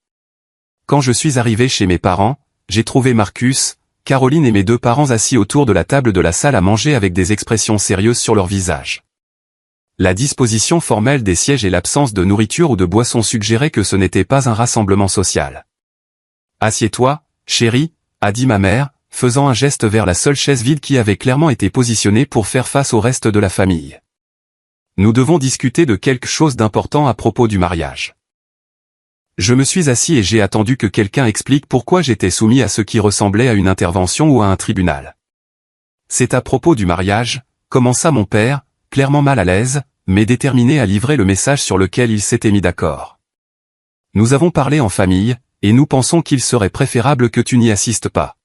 Quand je suis arrivé chez mes parents, j'ai trouvé Marcus, Caroline et mes 2 parents assis autour de la table de la salle à manger avec des expressions sérieuses sur leur visage. La disposition formelle des sièges et l'absence de nourriture ou de boisson suggéraient que ce n'était pas un rassemblement social. « Assieds-toi, chérie », a dit ma mère, faisant un geste vers la seule chaise vide qui avait clairement été positionnée pour faire face au reste de la famille. Nous devons discuter de quelque chose d'important à propos du mariage. Je me suis assis et j'ai attendu que quelqu'un explique pourquoi j'étais soumis à ce qui ressemblait à une intervention ou à un tribunal. C'est à propos du mariage, commença mon père, clairement mal à l'aise, mais déterminé à livrer le message sur lequel il s'était mis d'accord. Nous avons parlé en famille, et nous pensons qu'il serait préférable que tu n'y assistes pas.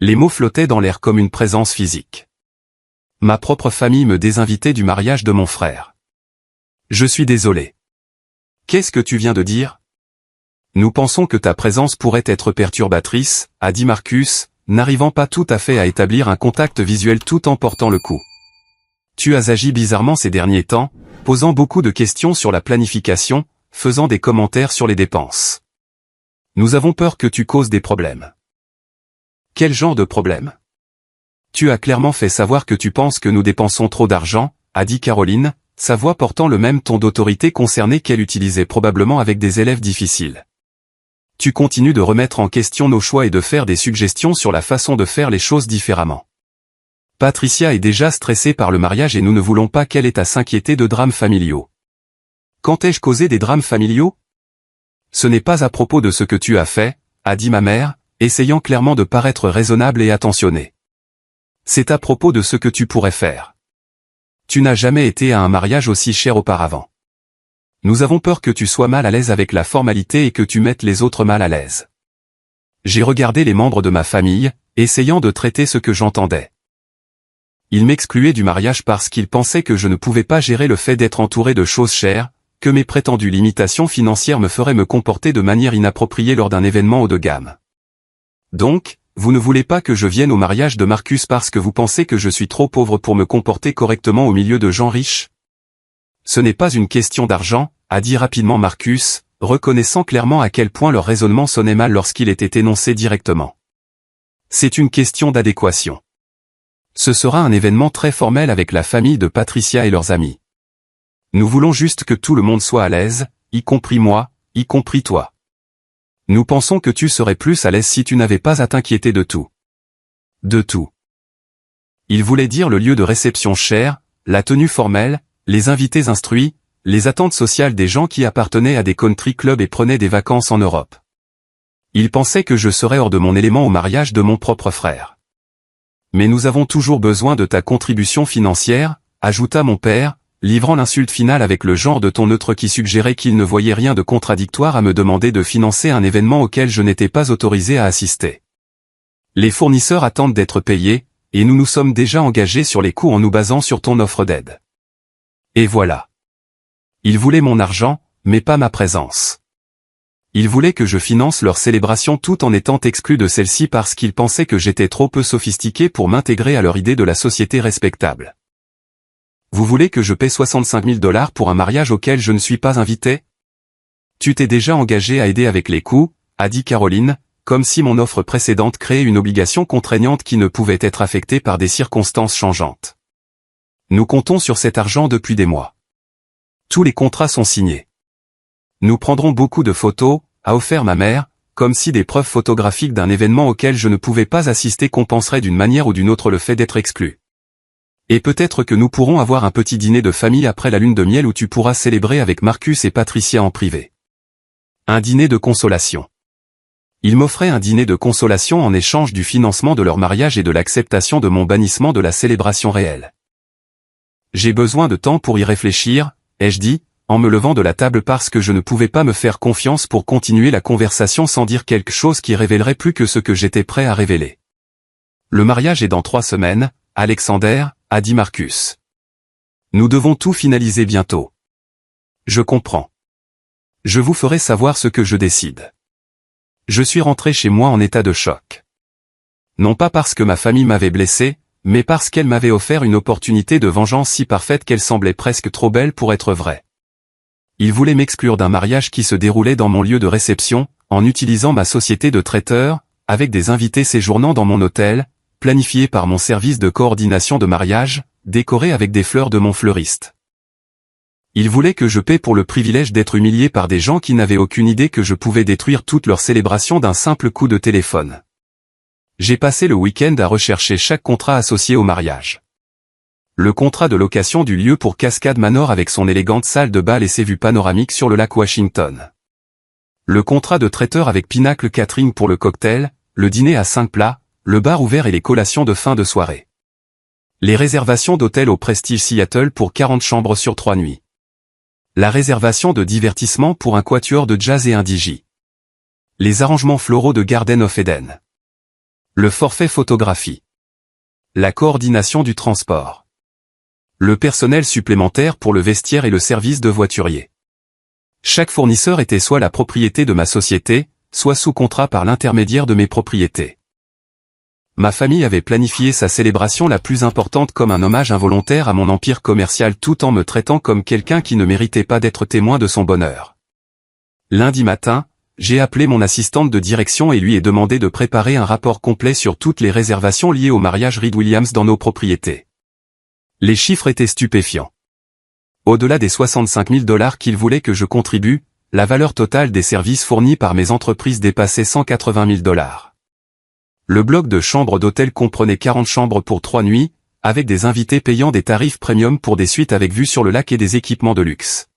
Les mots flottaient dans l'air comme une présence physique. Ma propre famille me désinvitait du mariage de mon frère. Je suis désolé. Qu'est-ce que tu viens de dire? Nous pensons que ta présence pourrait être perturbatrice, a dit Marcus, n'arrivant pas tout à fait à établir un contact visuel tout en portant le coup. Tu as agi bizarrement ces derniers temps, posant beaucoup de questions sur la planification, faisant des commentaires sur les dépenses. Nous avons peur que tu causes des problèmes. Quel genre de problème? Tu as clairement fait savoir que tu penses que nous dépensons trop d'argent, a dit Caroline, sa voix portant le même ton d'autorité concerné qu'elle utilisait probablement avec des élèves difficiles. Tu continues de remettre en question nos choix et de faire des suggestions sur la façon de faire les choses différemment. Patricia est déjà stressée par le mariage et nous ne voulons pas qu'elle ait à s'inquiéter de drames familiaux. Quand ai-je causé des drames familiaux? Ce n'est pas à propos de ce que tu as fait, a dit ma mère, essayant clairement de paraître raisonnable et attentionnée. C'est à propos de ce que tu pourrais faire. Tu n'as jamais été à un mariage aussi cher auparavant. Nous avons peur que tu sois mal à l'aise avec la formalité et que tu mettes les autres mal à l'aise. J'ai regardé les membres de ma famille, essayant de traiter ce que j'entendais. Ils m'excluaient du mariage parce qu'ils pensaient que je ne pouvais pas gérer le fait d'être entouré de choses chères, que mes prétendues limitations financières me feraient me comporter de manière inappropriée lors d'un événement haut de gamme. Donc, vous ne voulez pas que je vienne au mariage de Marcus parce que vous pensez que je suis trop pauvre pour me comporter correctement au milieu de gens riches? Ce n'est pas une question d'argent, a dit rapidement Marcus, reconnaissant clairement à quel point leur raisonnement sonnait mal lorsqu'il était énoncé directement. C'est une question d'adéquation. Ce sera un événement très formel avec la famille de Patricia et leurs amis. Nous voulons juste que tout le monde soit à l'aise, y compris moi, y compris toi. Nous pensons que tu serais plus à l'aise si tu n'avais pas à t'inquiéter de tout. De tout. Il voulait dire le lieu de réception cher, la tenue formelle, les invités instruits, les attentes sociales des gens qui appartenaient à des country clubs et prenaient des vacances en Europe. Il pensait que je serais hors de mon élément au mariage de mon propre frère. Mais nous avons toujours besoin de ta contribution financière, ajouta mon père, livrant l'insulte finale avec le genre de ton neutre qui suggérait qu'il ne voyait rien de contradictoire à me demander de financer un événement auquel je n'étais pas autorisé à assister. Les fournisseurs attendent d'être payés, et nous nous sommes déjà engagés sur les coûts en nous basant sur ton offre d'aide. Et voilà. Ils voulaient mon argent, mais pas ma présence. Ils voulaient que je finance leur célébration tout en étant exclu de celle-ci parce qu'ils pensaient que j'étais trop peu sophistiqué pour m'intégrer à leur idée de la société respectable. Vous voulez que je paie 65 000 $ pour un mariage auquel je ne suis pas invité? Tu t'es déjà engagé à aider avec les coûts, a dit Caroline, comme si mon offre précédente créait une obligation contraignante qui ne pouvait être affectée par des circonstances changeantes. Nous comptons sur cet argent depuis des mois. Tous les contrats sont signés. Nous prendrons beaucoup de photos, a offert ma mère, comme si des preuves photographiques d'un événement auquel je ne pouvais pas assister compenseraient d'une manière ou d'une autre le fait d'être exclu. Et peut-être que nous pourrons avoir un petit dîner de famille après la lune de miel où tu pourras célébrer avec Marcus et Patricia en privé. Un dîner de consolation. Ils m'offraient un dîner de consolation en échange du financement de leur mariage et de l'acceptation de mon bannissement de la célébration réelle. J'ai besoin de temps pour y réfléchir, ai-je dit, en me levant de la table parce que je ne pouvais pas me faire confiance pour continuer la conversation sans dire quelque chose qui révélerait plus que ce que j'étais prêt à révéler. Le mariage est dans 3 semaines, Alexander, a dit Marcus. Nous devons tout finaliser bientôt. Je comprends. Je vous ferai savoir ce que je décide. Je suis rentré chez moi en état de choc. Non pas parce que ma famille m'avait blessé, mais parce qu'elle m'avait offert une opportunité de vengeance si parfaite qu'elle semblait presque trop belle pour être vraie. Ils voulaient m'exclure d'un mariage qui se déroulait dans mon lieu de réception, en utilisant ma société de traiteur, avec des invités séjournant dans mon hôtel, planifié par mon service de coordination de mariage, décoré avec des fleurs de mon fleuriste. Ils voulaient que je paie pour le privilège d'être humilié par des gens qui n'avaient aucune idée que je pouvais détruire toute leur célébration d'un simple coup de téléphone. J'ai passé le week-end à rechercher chaque contrat associé au mariage. Le contrat de location du lieu pour Cascade Manor avec son élégante salle de bal et ses vues panoramiques sur le lac Washington. Le contrat de traiteur avec Pinnacle Catering pour le cocktail, le dîner à 5 plats, le bar ouvert et les collations de fin de soirée. Les réservations d'hôtel au Prestige Seattle pour 40 chambres sur 3 nuits. La réservation de divertissement pour un quatuor de jazz et un DJ. Les arrangements floraux de Garden of Eden. Le forfait photographie. La coordination du transport. Le personnel supplémentaire pour le vestiaire et le service de voiturier. Chaque fournisseur était soit la propriété de ma société, soit sous contrat par l'intermédiaire de mes propriétés. Ma famille avait planifié sa célébration la plus importante comme un hommage involontaire à mon empire commercial tout en me traitant comme quelqu'un qui ne méritait pas d'être témoin de son bonheur. Lundi matin, j'ai appelé mon assistante de direction et lui ai demandé de préparer un rapport complet sur toutes les réservations liées au mariage Reed-Williams dans nos propriétés. Les chiffres étaient stupéfiants. Au-delà des 65 000 $ qu'il voulait que je contribue, la valeur totale des services fournis par mes entreprises dépassait 180 000 $. Le bloc de chambres d'hôtel comprenait 40 chambres pour 3 nuits, avec des invités payant des tarifs premium pour des suites avec vue sur le lac et des équipements de luxe.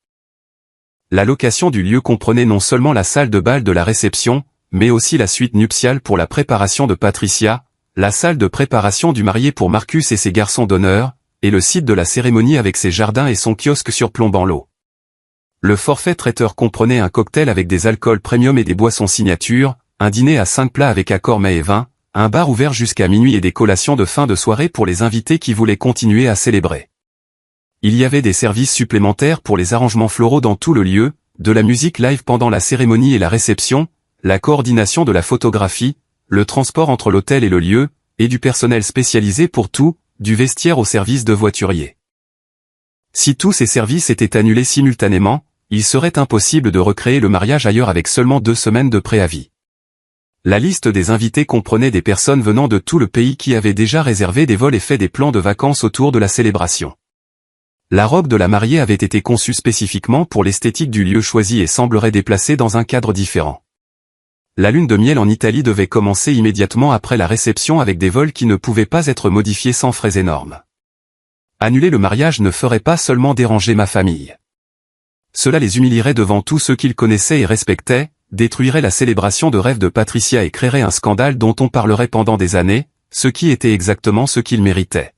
La location du lieu comprenait non seulement la salle de bal de la réception, mais aussi la suite nuptiale pour la préparation de Patricia, la salle de préparation du marié pour Marcus et ses garçons d'honneur, et le site de la cérémonie avec ses jardins et son kiosque surplombant l'eau. Le forfait traiteur comprenait un cocktail avec des alcools premium et des boissons signature, un dîner à 5 plats avec accord mets et vin, un bar ouvert jusqu'à minuit et des collations de fin de soirée pour les invités qui voulaient continuer à célébrer. Il y avait des services supplémentaires pour les arrangements floraux dans tout le lieu, de la musique live pendant la cérémonie et la réception, la coordination de la photographie, le transport entre l'hôtel et le lieu, et du personnel spécialisé pour tout, du vestiaire au service de voiturier. Si tous ces services étaient annulés simultanément, il serait impossible de recréer le mariage ailleurs avec seulement 2 semaines de préavis. La liste des invités comprenait des personnes venant de tout le pays qui avaient déjà réservé des vols et fait des plans de vacances autour de la célébration. La robe de la mariée avait été conçue spécifiquement pour l'esthétique du lieu choisi et semblerait déplacée dans un cadre différent. La lune de miel en Italie devait commencer immédiatement après la réception avec des vols qui ne pouvaient pas être modifiés sans frais énormes. Annuler le mariage ne ferait pas seulement déranger ma famille. Cela les humilierait devant tous ceux qu'ils connaissaient et respectaient, détruirait la célébration de rêve de Patricia et créerait un scandale dont on parlerait pendant des années, ce qui était exactement ce qu'ils méritaient.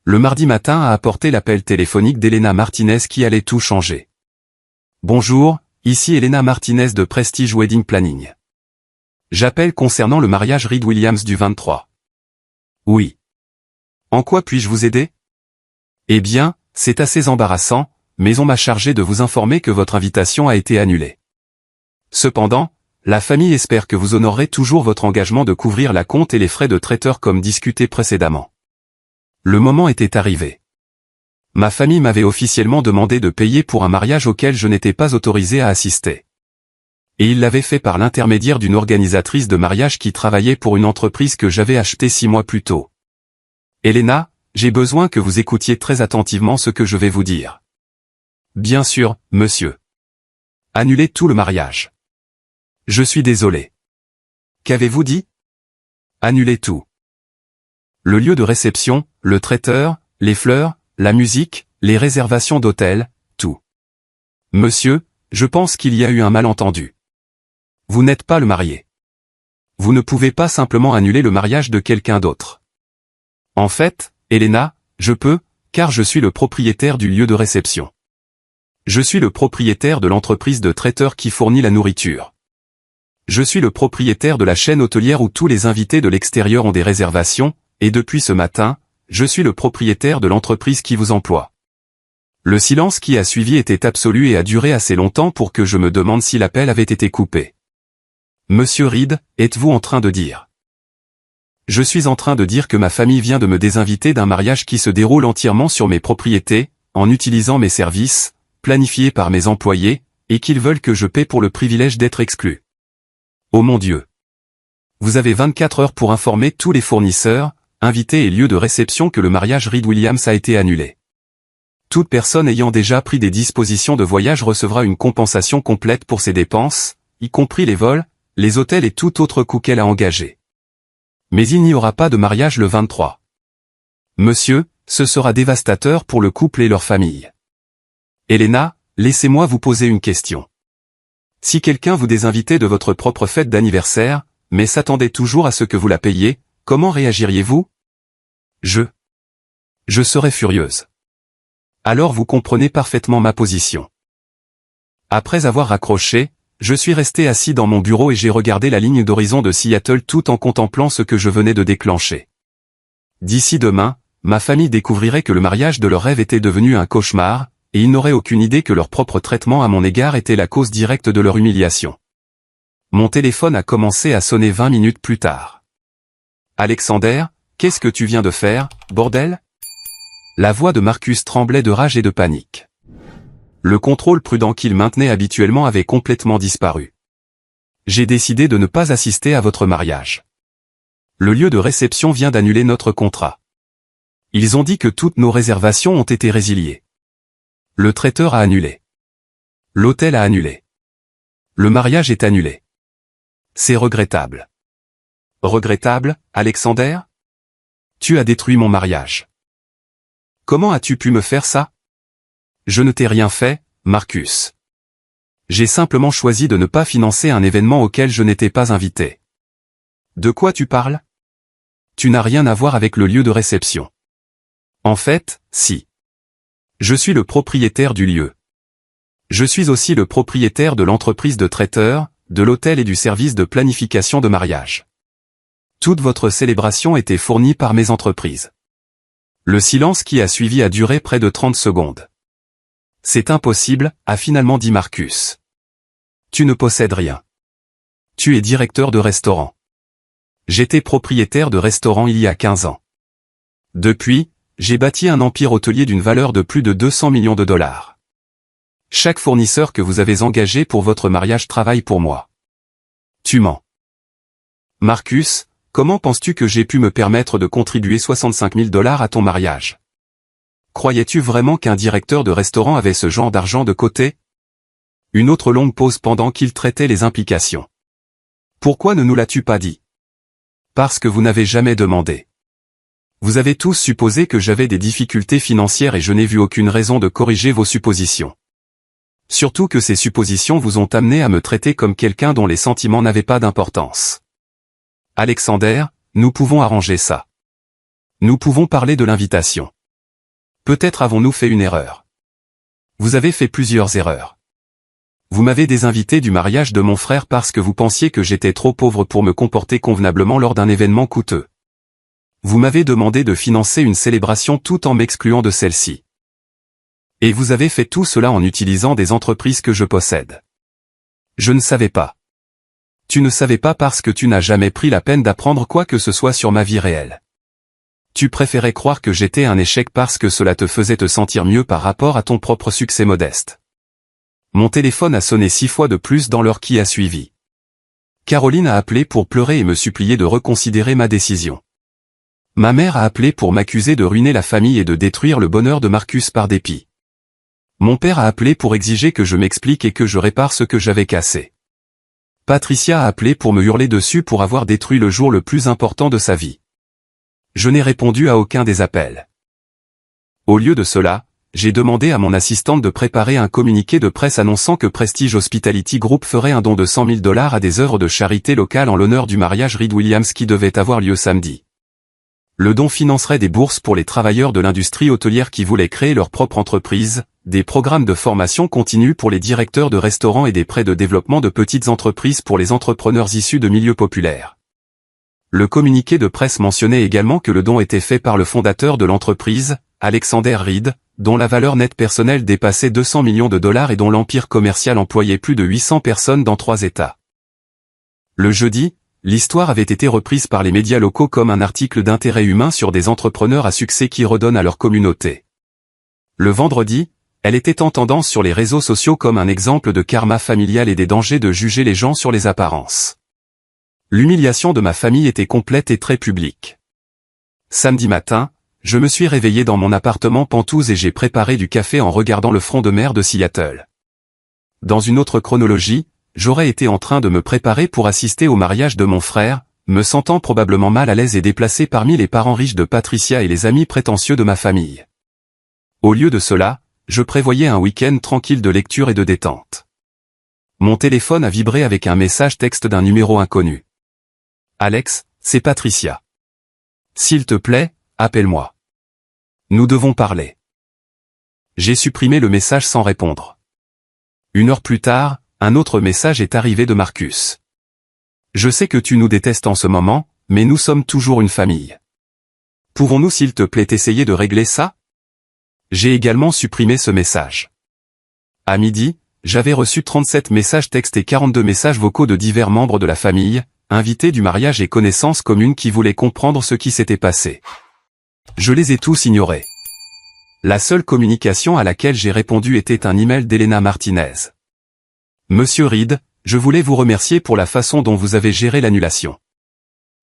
Le mardi matin a apporté l'appel téléphonique d'Elena Martinez qui allait tout changer. Bonjour, ici Elena Martinez de Prestige Wedding Planning. J'appelle concernant le mariage Reed-Williams du 23. Oui. En quoi puis-je vous aider? Eh bien, c'est assez embarrassant, mais on m'a chargé de vous informer que votre invitation a été annulée. Cependant, la famille espère que vous honorerez toujours votre engagement de couvrir la compte et les frais de traiteur comme discuté précédemment. Le moment était arrivé. Ma famille m'avait officiellement demandé de payer pour un mariage auquel je n'étais pas autorisé à assister. Et il l'avait fait par l'intermédiaire d'une organisatrice de mariage qui travaillait pour une entreprise que j'avais achetée 6 mois plus tôt. Elena, j'ai besoin que vous écoutiez très attentivement ce que je vais vous dire. Bien sûr, monsieur. Annulez tout le mariage. Je suis désolé. Qu'avez-vous dit? Annulez tout. Le lieu de réception, le traiteur, les fleurs, la musique, les réservations d'hôtel, tout. Monsieur, je pense qu'il y a eu un malentendu. Vous n'êtes pas le marié. Vous ne pouvez pas simplement annuler le mariage de quelqu'un d'autre. En fait, Elena, je peux, car je suis le propriétaire du lieu de réception. Je suis le propriétaire de l'entreprise de traiteur qui fournit la nourriture. Je suis le propriétaire de la chaîne hôtelière où tous les invités de l'extérieur ont des réservations, et depuis ce matin, je suis le propriétaire de l'entreprise qui vous emploie. Le silence qui a suivi était absolu et a duré assez longtemps pour que je me demande si l'appel avait été coupé. Monsieur Reed, êtes-vous en train de dire? Je suis en train de dire que ma famille vient de me désinviter d'un mariage qui se déroule entièrement sur mes propriétés, en utilisant mes services, planifiés par mes employés, et qu'ils veulent que je paie pour le privilège d'être exclu. Oh mon Dieu! Vous avez 24 heures pour informer tous les fournisseurs, invités et lieux de réception que le mariage Reed-Williams a été annulé. Toute personne ayant déjà pris des dispositions de voyage recevra une compensation complète pour ses dépenses, y compris les vols, les hôtels et tout autre coût qu'elle a engagé. Mais il n'y aura pas de mariage le 23. Monsieur, ce sera dévastateur pour le couple et leur famille. Elena, laissez-moi vous poser une question. Si quelqu'un vous désinvitait de votre propre fête d'anniversaire, mais s'attendait toujours à ce que vous la payiez, comment réagiriez-vous? Je serais furieuse. Alors vous comprenez parfaitement ma position. Après avoir raccroché, je suis resté assis dans mon bureau et j'ai regardé la ligne d'horizon de Seattle tout en contemplant ce que je venais de déclencher. D'ici demain, ma famille découvrirait que le mariage de leur rêve était devenu un cauchemar, et ils n'auraient aucune idée que leur propre traitement à mon égard était la cause directe de leur humiliation. Mon téléphone a commencé à sonner 20 minutes plus tard. « Alexander, qu'est-ce que tu viens de faire, bordel ?» La voix de Marcus tremblait de rage et de panique. Le contrôle prudent qu'il maintenait habituellement avait complètement disparu. « J'ai décidé de ne pas assister à votre mariage. Le lieu de réception vient d'annuler notre contrat. Ils ont dit que toutes nos réservations ont été résiliées. Le traiteur a annulé. L'hôtel a annulé. Le mariage est annulé. C'est regrettable. » « Regrettable, Alexander ? Tu as détruit mon mariage. Comment as-tu pu me faire ça ? Je ne t'ai rien fait, Marcus. J'ai simplement choisi de ne pas financer un événement auquel je n'étais pas invité. De quoi tu parles ? Tu n'as rien à voir avec le lieu de réception. En fait, si. Je suis le propriétaire du lieu. Je suis aussi le propriétaire de l'entreprise de traiteur, de l'hôtel et du service de planification de mariage. Toute votre célébration était fournie par mes entreprises. Le silence qui a suivi a duré près de 30 secondes. C'est impossible, a finalement dit Marcus. Tu ne possèdes rien. Tu es directeur de restaurant. J'étais propriétaire de restaurant il y a 15 ans. Depuis, j'ai bâti un empire hôtelier d'une valeur de plus de 200 millions de dollars. Chaque fournisseur que vous avez engagé pour votre mariage travaille pour moi. Tu mens. Marcus, comment penses-tu que j'ai pu me permettre de contribuer 65 000 $ à ton mariage? Croyais-tu vraiment qu'un directeur de restaurant avait ce genre d'argent de côté? Une autre longue pause pendant qu'il traitait les implications. Pourquoi ne nous l'as-tu pas dit? Parce que vous n'avez jamais demandé. Vous avez tous supposé que j'avais des difficultés financières et je n'ai vu aucune raison de corriger vos suppositions. Surtout que ces suppositions vous ont amené à me traiter comme quelqu'un dont les sentiments n'avaient pas d'importance. Alexander, nous pouvons arranger ça. Nous pouvons parler de l'invitation. Peut-être avons-nous fait une erreur. Vous avez fait plusieurs erreurs. Vous m'avez désinvité du mariage de mon frère parce que vous pensiez que j'étais trop pauvre pour me comporter convenablement lors d'un événement coûteux. Vous m'avez demandé de financer une célébration tout en m'excluant de celle-ci. Et vous avez fait tout cela en utilisant des entreprises que je possède. Je ne savais pas. Tu ne savais pas parce que tu n'as jamais pris la peine d'apprendre quoi que ce soit sur ma vie réelle. Tu préférais croire que j'étais un échec parce que cela te faisait te sentir mieux par rapport à ton propre succès modeste. Mon téléphone a sonné 6 fois de plus dans l'heure qui a suivi. Caroline a appelé pour pleurer et me supplier de reconsidérer ma décision. Ma mère a appelé pour m'accuser de ruiner la famille et de détruire le bonheur de Marcus par dépit. Mon père a appelé pour exiger que je m'explique et que je répare ce que j'avais cassé. Patricia a appelé pour me hurler dessus pour avoir détruit le jour le plus important de sa vie. Je n'ai répondu à aucun des appels. Au lieu de cela, j'ai demandé à mon assistante de préparer un communiqué de presse annonçant que Prestige Hospitality Group ferait un don de 100 000 $ à des œuvres de charité locales en l'honneur du mariage Reed Williams qui devait avoir lieu samedi. Le don financerait des bourses pour les travailleurs de l'industrie hôtelière qui voulaient créer leur propre entreprise, des programmes de formation continue pour les directeurs de restaurants et des prêts de développement de petites entreprises pour les entrepreneurs issus de milieux populaires. Le communiqué de presse mentionnait également que le don était fait par le fondateur de l'entreprise, Alexander Reed, dont la valeur nette personnelle dépassait 200 millions de $ et dont l'empire commercial employait plus de 800 personnes dans 3 États. Le jeudi, l'histoire avait été reprise par les médias locaux comme un article d'intérêt humain sur des entrepreneurs à succès qui redonnent à leur communauté. Le vendredi, elle était en tendance sur les réseaux sociaux comme un exemple de karma familial et des dangers de juger les gens sur les apparences. L'humiliation de ma famille était complète et très publique. Samedi matin, je me suis réveillé dans mon appartement Pentouse et j'ai préparé du café en regardant le front de mer de Seattle. Dans une autre chronologie, j'aurais été en train de me préparer pour assister au mariage de mon frère, me sentant probablement mal à l'aise et déplacé parmi les parents riches de Patricia et les amis prétentieux de ma famille. Au lieu de cela, je prévoyais un week-end tranquille de lecture et de détente. Mon téléphone a vibré avec un message texte d'un numéro inconnu. Alex, c'est Patricia. S'il te plaît, appelle-moi. Nous devons parler. J'ai supprimé le message sans répondre. 1 heure plus tard, un autre message est arrivé de Marcus. Je sais que tu nous détestes en ce moment, mais nous sommes toujours une famille. Pouvons-nous s'il te plaît essayer de régler ça? J'ai également supprimé ce message. À midi, j'avais reçu 37 messages textes et 42 messages vocaux de divers membres de la famille, invités du mariage et connaissances communes qui voulaient comprendre ce qui s'était passé. Je les ai tous ignorés. La seule communication à laquelle j'ai répondu était un email d'Elena Martinez. Monsieur Reed, je voulais vous remercier pour la façon dont vous avez géré l'annulation.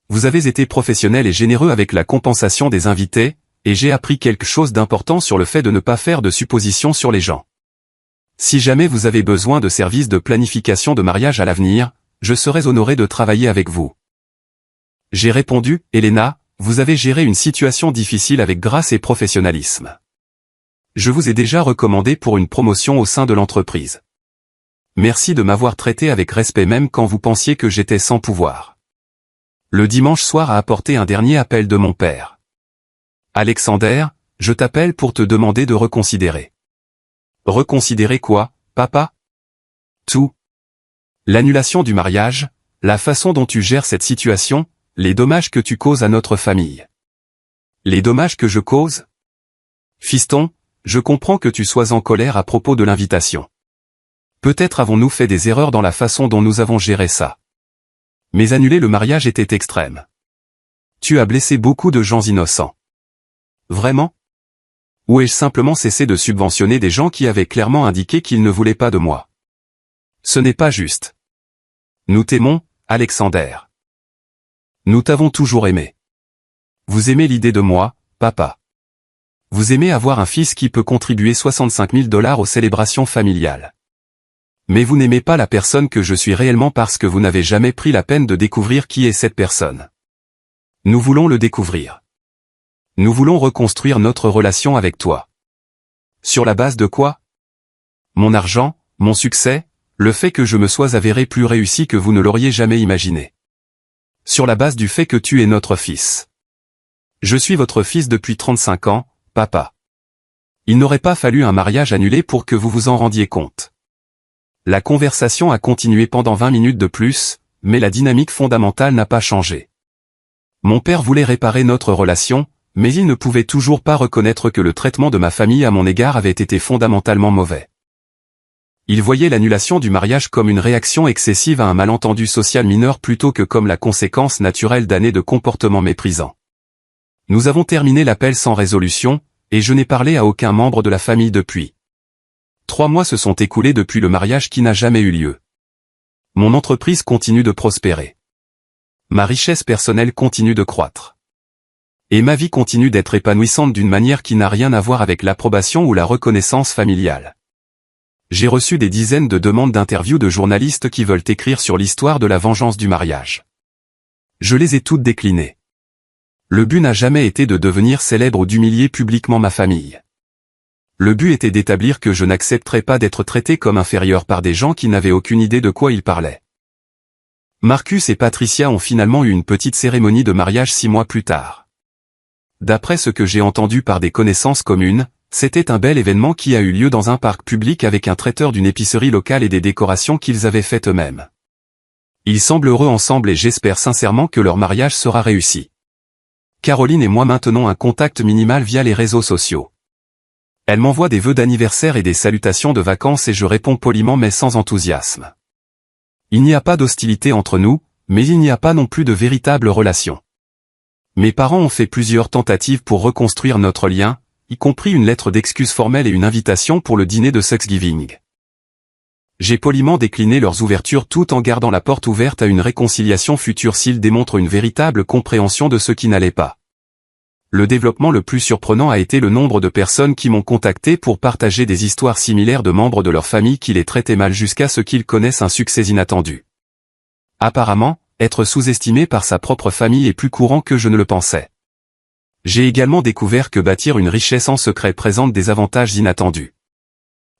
Vous avez été professionnel et généreux avec la compensation des invités, et j'ai appris quelque chose d'important sur le fait de ne pas faire de suppositions sur les gens. Si jamais vous avez besoin de services de planification de mariage à l'avenir, je serais honoré de travailler avec vous. J'ai répondu, Elena, vous avez géré une situation difficile avec grâce et professionnalisme. Je vous ai déjà recommandé pour une promotion au sein de l'entreprise. Merci de m'avoir traité avec respect même quand vous pensiez que j'étais sans pouvoir. Le dimanche soir a apporté un dernier appel de mon père. Alexander, je t'appelle pour te demander de reconsidérer. Reconsidérer quoi, papa? Tout. L'annulation du mariage, la façon dont tu gères cette situation, les dommages que tu causes à notre famille. Les dommages que je cause? Fiston, je comprends que tu sois en colère à propos de l'invitation. Peut-être avons-nous fait des erreurs dans la façon dont nous avons géré ça. Mais annuler le mariage était extrême. Tu as blessé beaucoup de gens innocents. Vraiment? Ou ai-je simplement cessé de subventionner des gens qui avaient clairement indiqué qu'ils ne voulaient pas de moi? Ce n'est pas juste. Nous t'aimons, Alexander. Nous t'avons toujours aimé. Vous aimez l'idée de moi, papa. Vous aimez avoir un fils qui peut contribuer 65 000 $ aux célébrations familiales. Mais vous n'aimez pas la personne que je suis réellement parce que vous n'avez jamais pris la peine de découvrir qui est cette personne. Nous voulons le découvrir. Nous voulons reconstruire notre relation avec toi. Sur la base de quoi? Mon argent, mon succès, le fait que je me sois avéré plus réussi que vous ne l'auriez jamais imaginé. Sur la base du fait que tu es notre fils. Je suis votre fils depuis 35 ans, papa. Il n'aurait pas fallu un mariage annulé pour que vous vous en rendiez compte. La conversation a continué pendant 20 minutes de plus, mais la dynamique fondamentale n'a pas changé. Mon père voulait réparer notre relation, mais il ne pouvait toujours pas reconnaître que le traitement de ma famille à mon égard avait été fondamentalement mauvais. Il voyait l'annulation du mariage comme une réaction excessive à un malentendu social mineur plutôt que comme la conséquence naturelle d'années de comportements méprisants. Nous avons terminé l'appel sans résolution, et je n'ai parlé à aucun membre de la famille depuis. 3 mois se sont écoulés depuis le mariage qui n'a jamais eu lieu. Mon entreprise continue de prospérer. Ma richesse personnelle continue de croître. Et ma vie continue d'être épanouissante d'une manière qui n'a rien à voir avec l'approbation ou la reconnaissance familiale. J'ai reçu des dizaines de demandes d'interviews de journalistes qui veulent écrire sur l'histoire de la vengeance du mariage. Je les ai toutes déclinées. Le but n'a jamais été de devenir célèbre ou d'humilier publiquement ma famille. Le but était d'établir que je n'accepterais pas d'être traité comme inférieur par des gens qui n'avaient aucune idée de quoi ils parlaient. Marcus et Patricia ont finalement eu une petite cérémonie de mariage 6 mois plus tard. D'après ce que j'ai entendu par des connaissances communes, c'était un bel événement qui a eu lieu dans un parc public avec un traiteur d'une épicerie locale et des décorations qu'ils avaient faites eux-mêmes. Ils semblent heureux ensemble et j'espère sincèrement que leur mariage sera réussi. Caroline et moi maintenons un contact minimal via les réseaux sociaux. Elle m'envoie des vœux d'anniversaire et des salutations de vacances et je réponds poliment mais sans enthousiasme. Il n'y a pas d'hostilité entre nous, mais il n'y a pas non plus de véritable relation. Mes parents ont fait plusieurs tentatives pour reconstruire notre lien, y compris une lettre d'excuse formelle et une invitation pour le dîner de Thanksgiving. J'ai poliment décliné leurs ouvertures tout en gardant la porte ouverte à une réconciliation future s'ils démontrent une véritable compréhension de ce qui n'allait pas. Le développement le plus surprenant a été le nombre de personnes qui m'ont contacté pour partager des histoires similaires de membres de leur famille qui les traitaient mal jusqu'à ce qu'ils connaissent un succès inattendu. Apparemment, être sous-estimé par sa propre famille est plus courant que je ne le pensais. J'ai également découvert que bâtir une richesse en secret présente des avantages inattendus.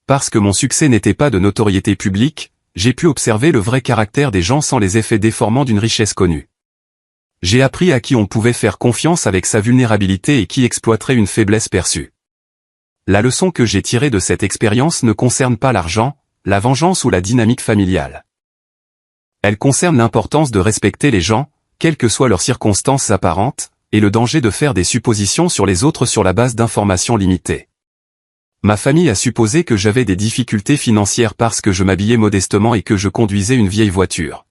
Parce que mon succès n'était pas de notoriété publique, j'ai pu observer le vrai caractère des gens sans les effets déformants d'une richesse connue. J'ai appris à qui on pouvait faire confiance avec sa vulnérabilité et qui exploiterait une faiblesse perçue. La leçon que j'ai tirée de cette expérience ne concerne pas l'argent, la vengeance ou la dynamique familiale. Elle concerne l'importance de respecter les gens, quelles que soient leurs circonstances apparentes, et le danger de faire des suppositions sur les autres sur la base d'informations limitées. Ma famille a supposé que j'avais des difficultés financières parce que je m'habillais modestement et que je conduisais une vieille voiture.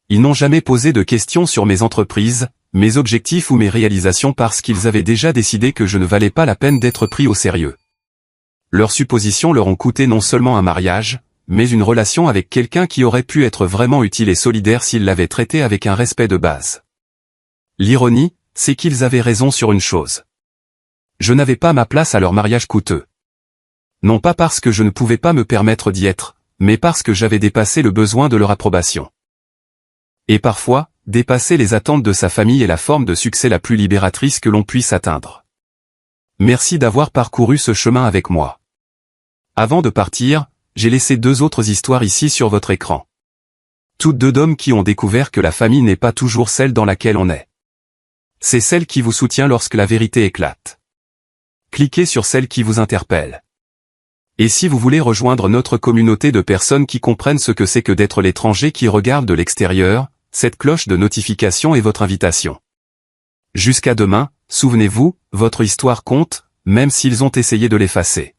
Ils n'ont jamais posé de questions sur mes entreprises, mes objectifs ou mes réalisations parce qu'ils avaient déjà décidé que je ne valais pas la peine d'être pris au sérieux. Leurs suppositions leur ont coûté non seulement un mariage, mais une relation avec quelqu'un qui aurait pu être vraiment utile et solidaire s'ils l'avaient traité avec un respect de base. L'ironie, c'est qu'ils avaient raison sur une chose. Je n'avais pas ma place à leur mariage coûteux. Non pas parce que je ne pouvais pas me permettre d'y être, mais parce que j'avais dépassé le besoin de leur approbation. Et parfois, dépasser les attentes de sa famille est la forme de succès la plus libératrice que l'on puisse atteindre. Merci d'avoir parcouru ce chemin avec moi. Avant de partir, j'ai laissé 2 autres histoires ici sur votre écran. Toutes 2 d'hommes qui ont découvert que la famille n'est pas toujours celle dans laquelle on est. C'est celle qui vous soutient lorsque la vérité éclate. Cliquez sur celle qui vous interpelle. Et si vous voulez rejoindre notre communauté de personnes qui comprennent ce que c'est que d'être l'étranger qui regarde de l'extérieur, cette cloche de notification est votre invitation. Jusqu'à demain, souvenez-vous, votre histoire compte, même s'ils ont essayé de l'effacer.